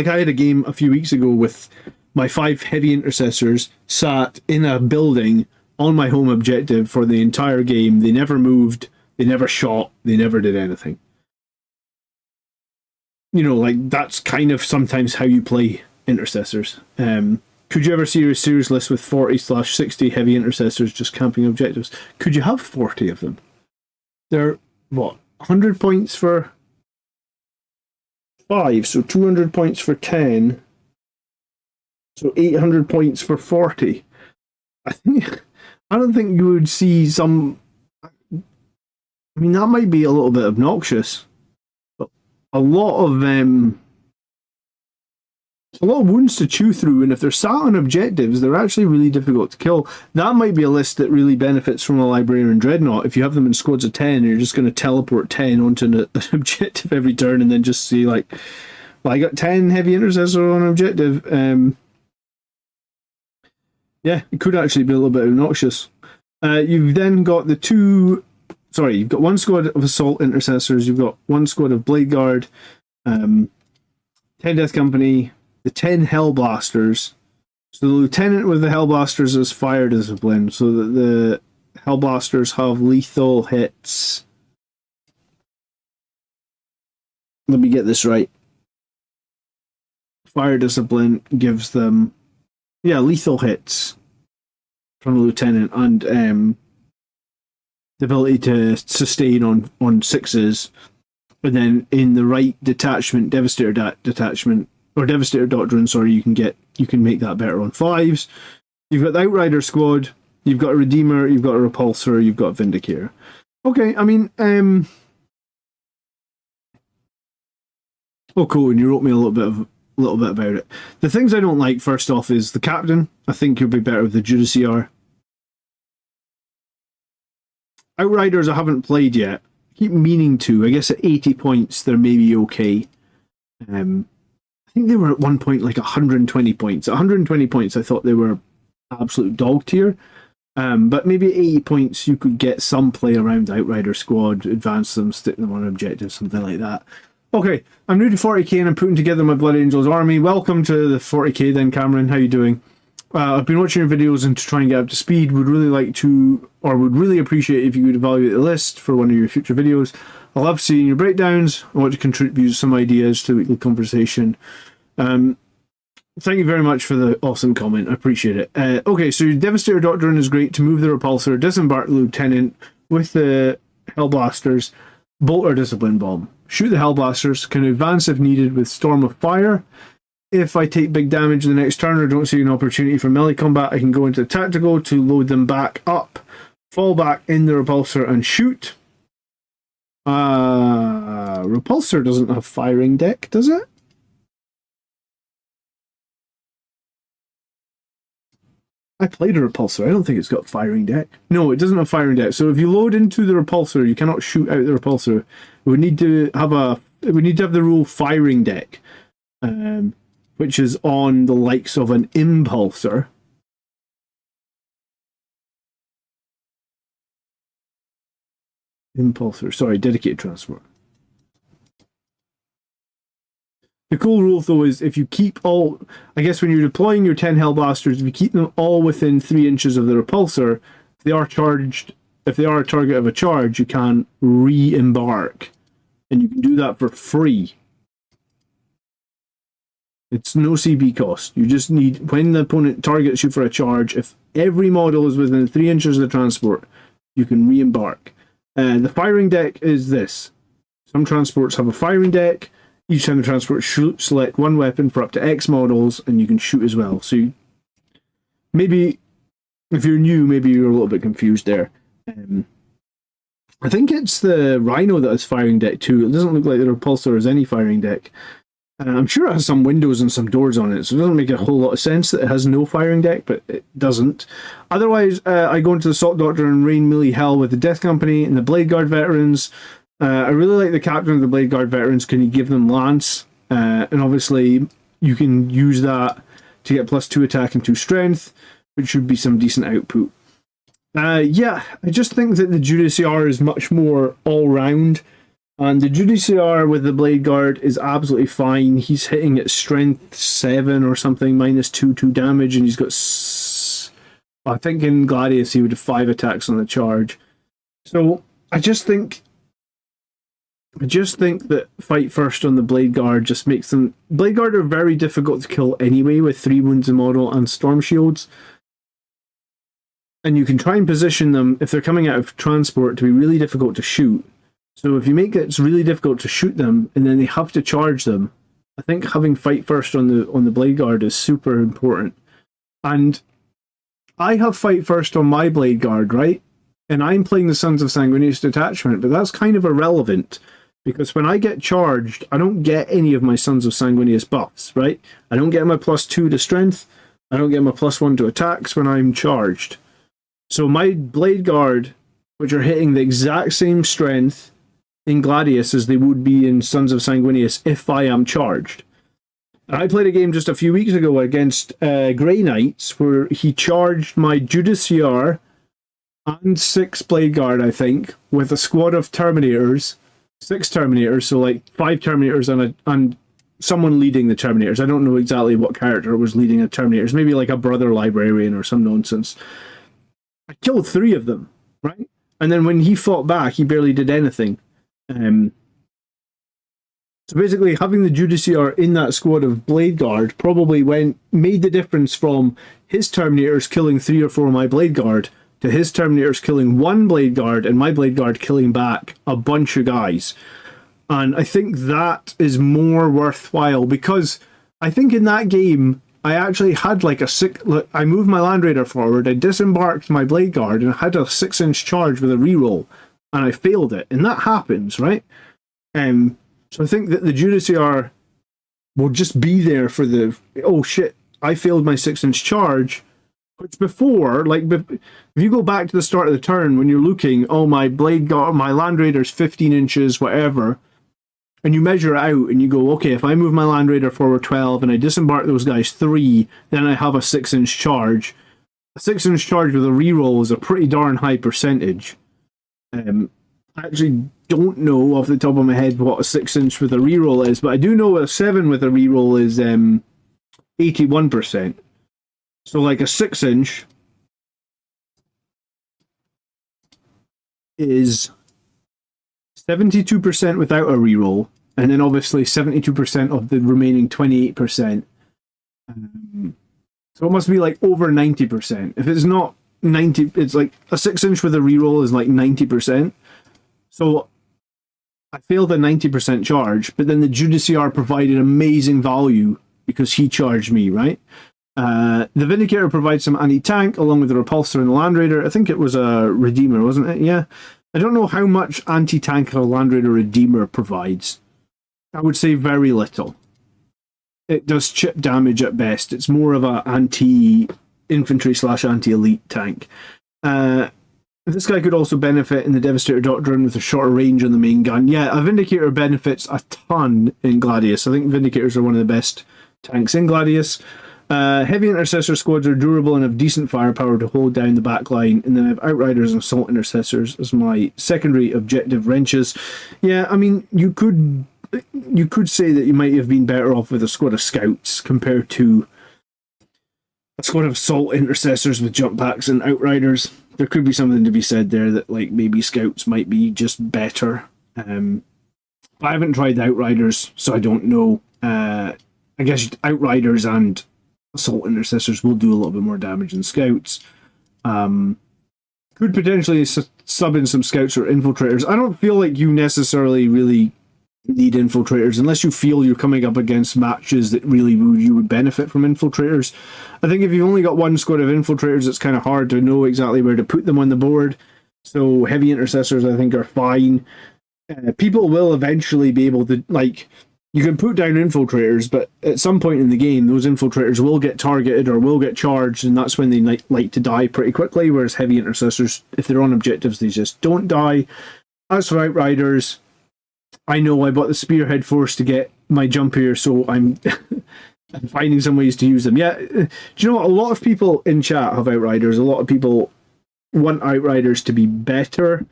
I had a game a few weeks ago with my 5 Heavy Intercessors sat in a building on my home objective for the entire game. They never moved, they never shot, they never did anything. Like that's kind of sometimes how you play Intercessors. Could you ever see a series list with 40/60 Heavy Intercessors just camping objectives? Could you have 40 of them? They're, 100 points for 5, so 200 points for 10, so 800 points for 40. I don't think you would see some... I mean, that might be a little bit obnoxious. A lot of wounds to chew through, and if they're sat on objectives, they're actually really difficult to kill. That might be a list that really benefits from a Librarian Dreadnought. If you have them in squads of 10, and you're just going to teleport 10 onto an objective every turn, and then just see like, well, I got 10 Heavy Intercessor on an objective. Yeah, it could actually be a little bit obnoxious. You've then got you've got 1 squad of Assault Intercessors, you've got 1 squad of Blade Guard, 10 Death Company, the 10 Hellblasters. So the lieutenant with the Hellblasters is fire discipline, so that the Hellblasters have lethal hits. Let me get this right. Fire discipline gives them, lethal hits from the lieutenant, and the ability to sustain on sixes. And then in the right detachment, Devastator detachment, or Devastator Doctrine, sorry, you can make that better on fives. You've got the Outrider squad, you've got a Redeemer, you've got a Repulsor, you've got a Vindicator. Okay, I mean, oh cool, and you wrote me a little bit about it. The things I don't like, first off, is the captain. I think you'll be better with the Judiciar. Outriders I haven't played yet. I keep meaning to. I guess at 80 points they're maybe okay. I think they were at one point like 120 points. At 120 points I thought they were absolute dog tier. But maybe at 80 points you could get some play around the Outrider squad, advance them, stick them on objectives, something like that. Okay, I'm new to 40k and I'm putting together my Blood Angels army. Welcome to the 40k then, Cameron. How you doing? I've been watching your videos and to try and get up to speed. Would really appreciate if you could evaluate the list for one of your future videos. I love seeing your breakdowns. I want to contribute some ideas to weekly conversation. Thank you very much for the awesome comment. I appreciate it. Okay, so your Devastator Doctrine is great to move the Repulsor, disembark the Lieutenant with the Hellblasters, bolt or Discipline Bomb. Shoot the Hellblasters, can advance if needed with Storm of Fire. If I take big damage the next turn or don't see an opportunity for melee combat, I can go into tactical to load them back up, fall back in the Repulsor and shoot. Repulsor doesn't have firing deck, does it? I played a Repulsor. I don't think it's got firing deck. No, it doesn't have firing deck. So if you load into the Repulsor, you cannot shoot out the Repulsor. We would need to have the rule firing deck, which is on the likes of an Impulsor. Sorry, dedicated transport. The cool rule, though, is if you keep all... I guess when you're deploying your 10 Hellblasters, if you keep them all within 3 inches of the Repulsor, if they are a target of a charge, you can re-embark. And you can do that for free. It's no CB cost. You just need... When the opponent targets you for a charge, if every model is within 3 inches of the transport, you can re-embark. The firing deck is this. Some transports have a firing deck. Each time the transport shoots, select one weapon for up to X models, and you can shoot as well. So maybe, if you're new, maybe you're a little bit confused there. I think it's the Rhino that has firing deck too. It doesn't look like the Repulsor has any firing deck. I'm sure it has some windows and some doors on it, so it doesn't make a whole lot of sense that it has no firing deck, but it doesn't. Otherwise, I go into the Salt Doctor and rain Millie Hell with the Death Company and the Blade Guard veterans. I really like the captain of the Blade Guard veterans. Can you give them Lance? And obviously, you can use that to get +2 attack and 2 strength, which should be some decent output. I just think that the Judiciar is much more all-round. And the Judiciar with the Blade Guard is absolutely fine. He's hitting at strength 7 or something, -2 damage, and he's got... I think in Gladius he would have 5 attacks on the charge. So, I just think that fight first on the Blade Guard just makes them... Blade Guard are very difficult to kill anyway with 3 wounds a model and Storm Shields. And you can try and position them, if they're coming out of transport, to be really difficult to shoot. So if you make it really difficult to shoot them, and then they have to charge them, I think having fight first on the Blade Guard is super important. And I have fight first on my Blade Guard, right? And I'm playing the Sons of Sanguinius Detachment, but that's kind of irrelevant, because when I get charged, I don't get any of my Sons of Sanguinius buffs, right? I don't get my +2 to strength, I don't get my +1 to attacks when I'm charged. So my Blade Guard, which are hitting the exact same strength in Gladius as they would be in Sons of Sanguinius if I am charged. I played a game just a few weeks ago against Grey Knights where he charged my Judiciar and 6 Blade Guard, I think, with a squad of Terminators, 6 Terminators, so like 5 Terminators and someone leading the Terminators. I don't know exactly what character was leading the Terminators. Maybe like a brother librarian or some nonsense. I killed 3 of them, right? And then when he fought back, he barely did anything. So basically, having the Judiciar in that squad of Blade Guard probably made the difference from his Terminators killing 3 or 4 of my Blade Guard to his Terminators killing 1 Blade Guard and my Blade Guard killing back a bunch of guys. And I think that is more worthwhile because I think in that game, I actually had like I moved my Land Raider forward, I disembarked my Blade Guard, and I had a 6-inch charge with a reroll, and I failed it. And that happens, right? So I think that the Judiciar will just be there for the, oh shit, I failed my 6-inch charge. Which before, like, if you go back to the start of the turn when you're looking, oh, my Blade Guard, my Land Raider's 15 inches, whatever, and you measure it out and you go, okay, if I move my Land Raider forward 12 and I disembark those guys 3, then I have a 6-inch charge. A 6-inch charge with a reroll is a pretty darn high percentage. I actually don't know off the top of my head what a 6-inch with a reroll is, but I do know a 7 with a reroll is 81%. So like a 6-inch is 72% without a reroll, and then obviously 72% of the remaining 28%. So it must be like over 90%. If it's not 90, it's like a 6-inch with a reroll is like 90%. So I failed a 90% charge, but then the Judiciar provided amazing value because he charged me, right? The Vindicator provides some anti-tank along with the Repulsor and the Land Raider. I think it was a Redeemer, wasn't it? Yeah. I don't know how much anti-tank a Land Raider Redeemer provides. I would say very little. It does chip damage at best. It's more of a anti-infantry / anti-elite tank. This guy could also benefit in the Devastator Doctrine with a shorter range on the main gun. Yeah, a Vindicator benefits a ton in Gladius. I think Vindicators are one of the best tanks in Gladius. Heavy Intercessor squads are durable and have decent firepower to hold down the back line, and then I have Outriders and Assault Intercessors as my secondary objective wrenches. Yeah, I mean, you could say that you might have been better off with a squad of Scouts compared to a squad of Assault Intercessors with jump packs and Outriders. There could be something to be said there that like maybe Scouts might be just better. But I haven't tried the Outriders, so I don't know. I guess Outriders and Assault Intercessors will do a little bit more damage than Scouts. Could potentially sub in some Scouts or Infiltrators. I don't feel like you necessarily really need Infiltrators unless you feel you're coming up against matches that really you would benefit from Infiltrators. I think if you've only got one squad of Infiltrators, it's kind of hard to know exactly where to put them on the board. So Heavy Intercessors, I think, are fine. People will eventually be able to, like, you can put down Infiltrators, but at some point in the game, those Infiltrators will get targeted or will get charged, and that's when they like to die pretty quickly, whereas Heavy Intercessors, if they're on objectives, they just don't die. As for Outriders, I know I bought the Spearhead Force to get my jump here, so I'm finding some ways to use them. Yeah, do you know what? A lot of people in chat have Outriders. A lot of people want Outriders to be better.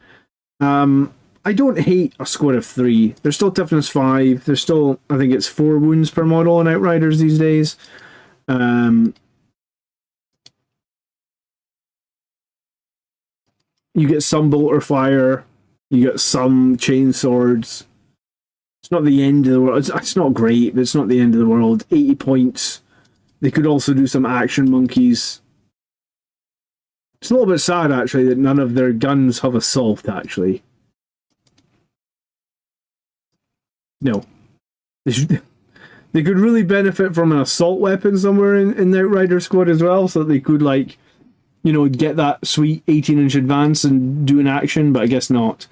I don't hate a squad of 3. They're still toughness 5. They're still, I think it's 4 wounds per model on Outriders these days. You get some bolter fire. You get some chain swords. It's not the end of the world. It's not great, but it's not the end of the world. 80 points. They could also do some action monkeys. It's a little bit sad, actually, that none of their guns have assault, actually. No. They could really benefit from an assault weapon somewhere in the Outrider squad as well, so that they could, like, you know, get that sweet 18-inch advance and do an action, but I guess not.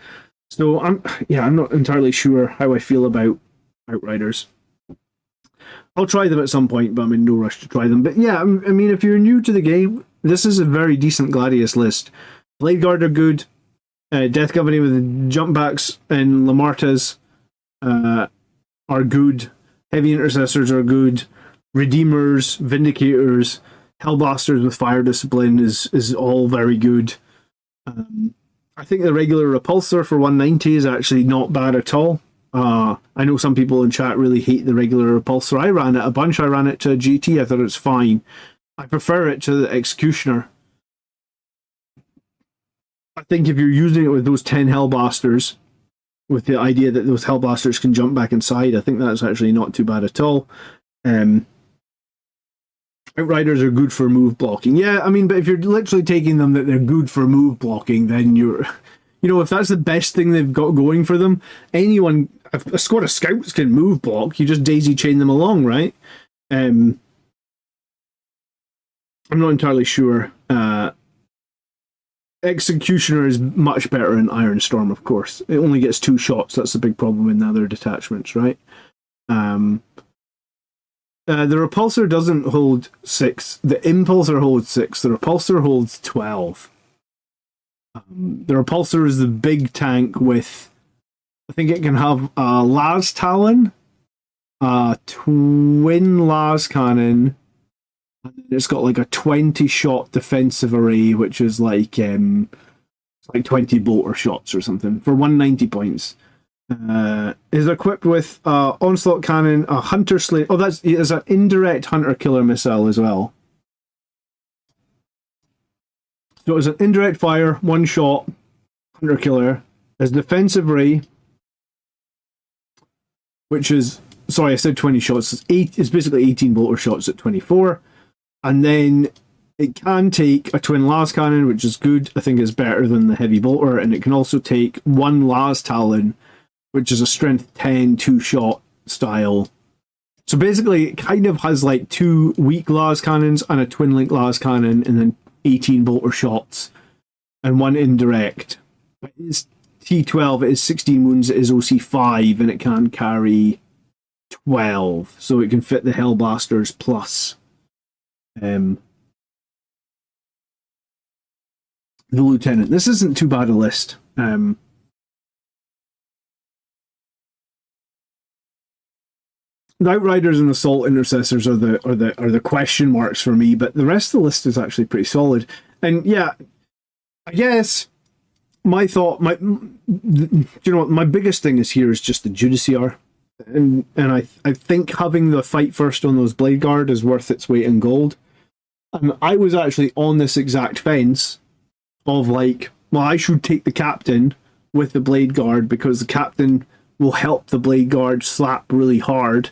So I'm not entirely sure how I feel about Outriders. I'll try them at some point, but I'm in no rush to try them. But yeah, I mean, if you're new to the game, this is a very decent Gladius list. Blade Guard are good. Death Company with jump backs and Lamartas are good. Heavy Intercessors are good. Redeemers, Vindicators, Hellblasters with Fire Discipline is all very good. I think the regular Repulsor for 190 is actually not bad at all. I know some people in chat really hate the regular repulsor. I ran it a bunch. I ran it to GT. I thought it was fine. I prefer it to the Executioner. I think if you're using it with those 10 Hellblasters, with the idea that those Hellblasters can jump back inside, I think that's actually not too bad at all. Outriders are good for move blocking. Yeah, I mean, but if you're literally taking them that they're good for move blocking, then you're... You know, if that's the best thing they've got going for them, anyone... A squad of scouts can move block. You just daisy chain them along, right? I'm not entirely sure. Executioner is much better in Iron Storm, of course. It only gets 2 shots. That's the big problem in the other detachments, right? The Repulsor doesn't hold 6. The Impulsor holds 6. The Repulsor holds 12. The Repulsor is the big tank with... I think it can have a Las Talon, a twin Las Cannon, and it's got like a 20-shot defensive array, which is like 20 bolter shots or something, for 190 points. Is equipped with Onslaught Cannon, a Hunter Slave... Oh, it is an indirect Hunter Killer Missile as well. So it's an indirect fire, 1 shot, Hunter Killer. There's defensive array, which is, sorry, I said 20 shots. It's basically 18 bolter shots at 24. And then it can take a twin Las Cannon, which is good. I think it's better than the heavy bolter. And it can also take 1 Las Talon, which is a strength 10 2-shot style. So basically, it kind of has like 2 weak Las Cannons and a twin link Las Cannon, and then 18 bolter shots and 1 indirect. But it's T12, it is 16 wounds, it is OC 5, and it can carry 12. So it can fit the Hellblasters plus the Lieutenant. This isn't too bad a list. The Outriders and Assault Intercessors are the question marks for me, but the rest of the list is actually pretty solid. And yeah, I guess my thought, my biggest thing is here is just the Judiciar, and I think having the fight first on those Blade Guard is worth its weight in gold. And I was actually on this exact fence of like, well, I should take the Captain with the Blade Guard because the Captain will help the Blade Guard slap really hard.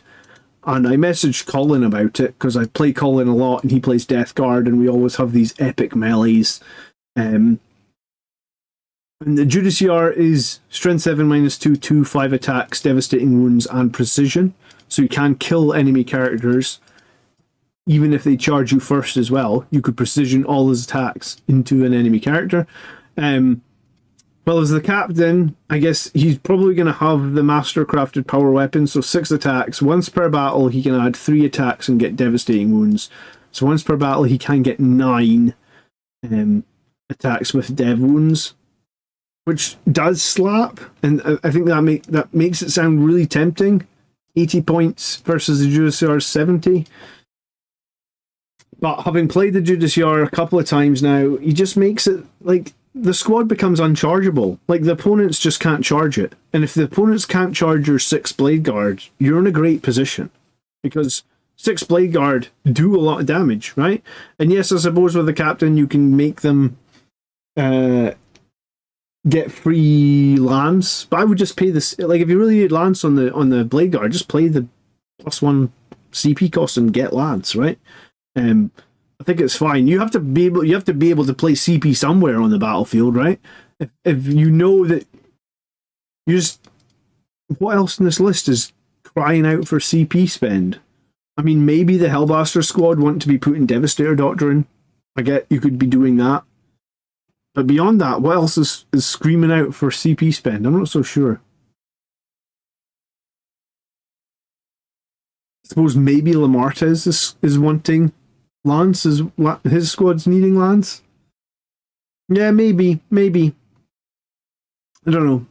And I messaged Colin about it because I play Colin a lot and he plays Death Guard, and we always have these epic melees. And the Judiciar is Strength 7 -2, 2, 5 attacks, devastating wounds, and precision. So you can kill enemy characters even if they charge you first as well. You could precision all his attacks into an enemy character. Well, as the Captain, I guess he's probably going to have the Master-crafted power weapon, so 6 attacks. Once per battle, he can add 3 attacks and get devastating wounds. So once per battle, he can get 9 attacks with dev wounds, which does slap, and I think that makes it sound really tempting. 80 points versus the Judiciar's 70. But having played the Judiciar a couple of times now, he just makes it like the squad becomes unchargeable. Like the opponents just can't charge it. And if the opponents can't charge your 6 Blade Guard, you're in a great position. Because 6 Blade Guard do a lot of damage, right? And yes, I suppose with the Captain you can make them get free Lance. But I would just pay this, like if you really need Lance on the Blade Guard, just play the +1 CP cost and get Lance, right? I think it's fine. You have to be able to play CP somewhere on the battlefield, right? If you know that you just, what else in this list is crying out for CP spend? I mean, maybe the Hellblaster squad want to be put in Devastator Doctrine. I get you could be doing that. But beyond that, what else is screaming out for CP spend? I'm not so sure. I suppose maybe Lamartez is wanting Lance, his squad's needing Lance. Yeah, maybe. I don't know.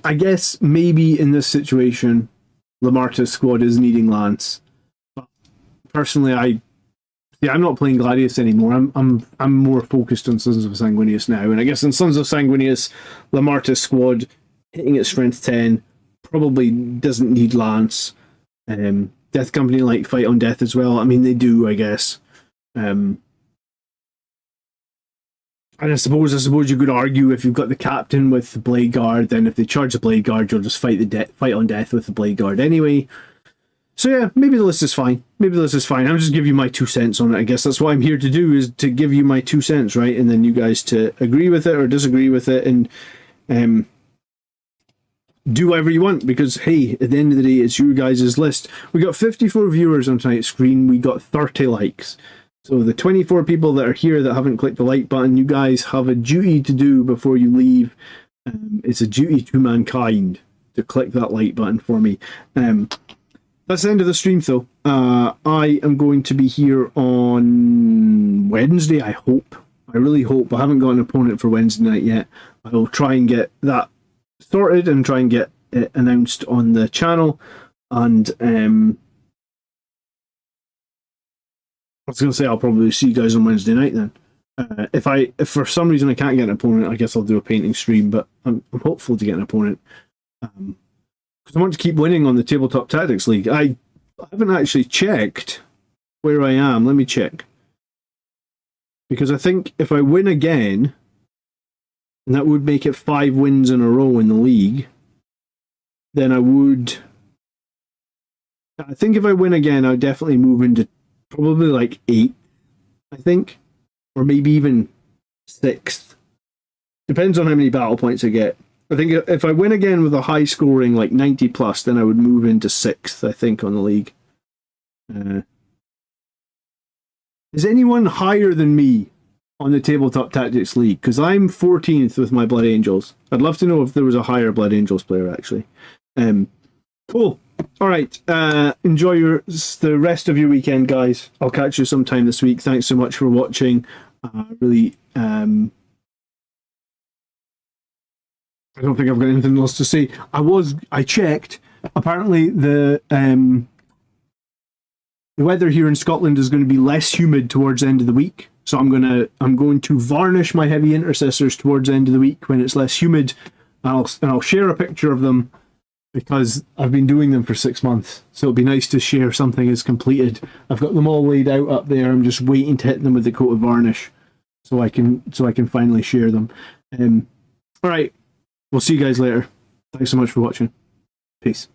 I guess maybe in this situation, Lamartez's squad is needing Lance. But personally, I'm not playing Gladius anymore. I'm more focused on Sons of Sanguinius now, and I guess in Sons of Sanguinius, Lamartez's squad hitting at strength 10, probably doesn't need Lance. Death Company like fight on death as well. I mean, they do, I guess. And I suppose you could argue if you've got the captain with the Blade Guard, then if they charge the Blade Guard, you'll just fight on death with the Blade Guard anyway. So yeah, maybe the list is fine. I'm just giving you my 2 cents on it. I guess that's what I'm here to do, is to give you my 2 cents, right? And then you guys to agree with it or disagree with it, and do whatever you want, because hey, at the end of the day, it's your guys' list. We got 54 viewers on tonight's screen. We got 30 likes. So the 24 people that are here that haven't clicked the like button, you guys have a duty to do before you leave. It's a duty to mankind to click that like button for me. That's the end of the stream, though. I am going to be here on Wednesday, I hope. I really hope. I haven't got an opponent for Wednesday night yet. I will try and get that sorted and try and get it announced on the channel. And I was going to say I'll probably see you guys on Wednesday night then. If for some reason I can't get an opponent, I guess I'll do a painting stream, but I'm hopeful to get an opponent. Because I want to keep winning on the Tabletop Tactics League. I haven't actually checked where I am. Let me check. Because I think if I win again, and that would make it 5 wins in a row in the league, then I think if I win again, I'll definitely move into probably like 8th, I think. Or maybe even 6th. Depends on how many battle points I get. I think if I win again with a high scoring, like 90 plus, then I would move into 6th, I think, on the league. Is anyone higher than me on the Tabletop Tactics League? Because I'm 14th with my Blood Angels. I'd love to know if there was a higher Blood Angels player, actually. Cool. All right. Enjoy the rest of your weekend, guys. I'll catch you sometime this week. Thanks so much for watching. Really... I don't think I've got anything else to say. I checked. Apparently the weather here in Scotland is going to be less humid towards the end of the week. So I'm going to varnish my heavy intercessors towards the end of the week when it's less humid. And I'll share a picture of them because I've been doing them for 6 months. So it'll be nice to share something as completed. I've got them all laid out up there. I'm just waiting to hit them with the coat of varnish so I can finally share them. All right. We'll see you guys later. Thanks so much for watching. Peace.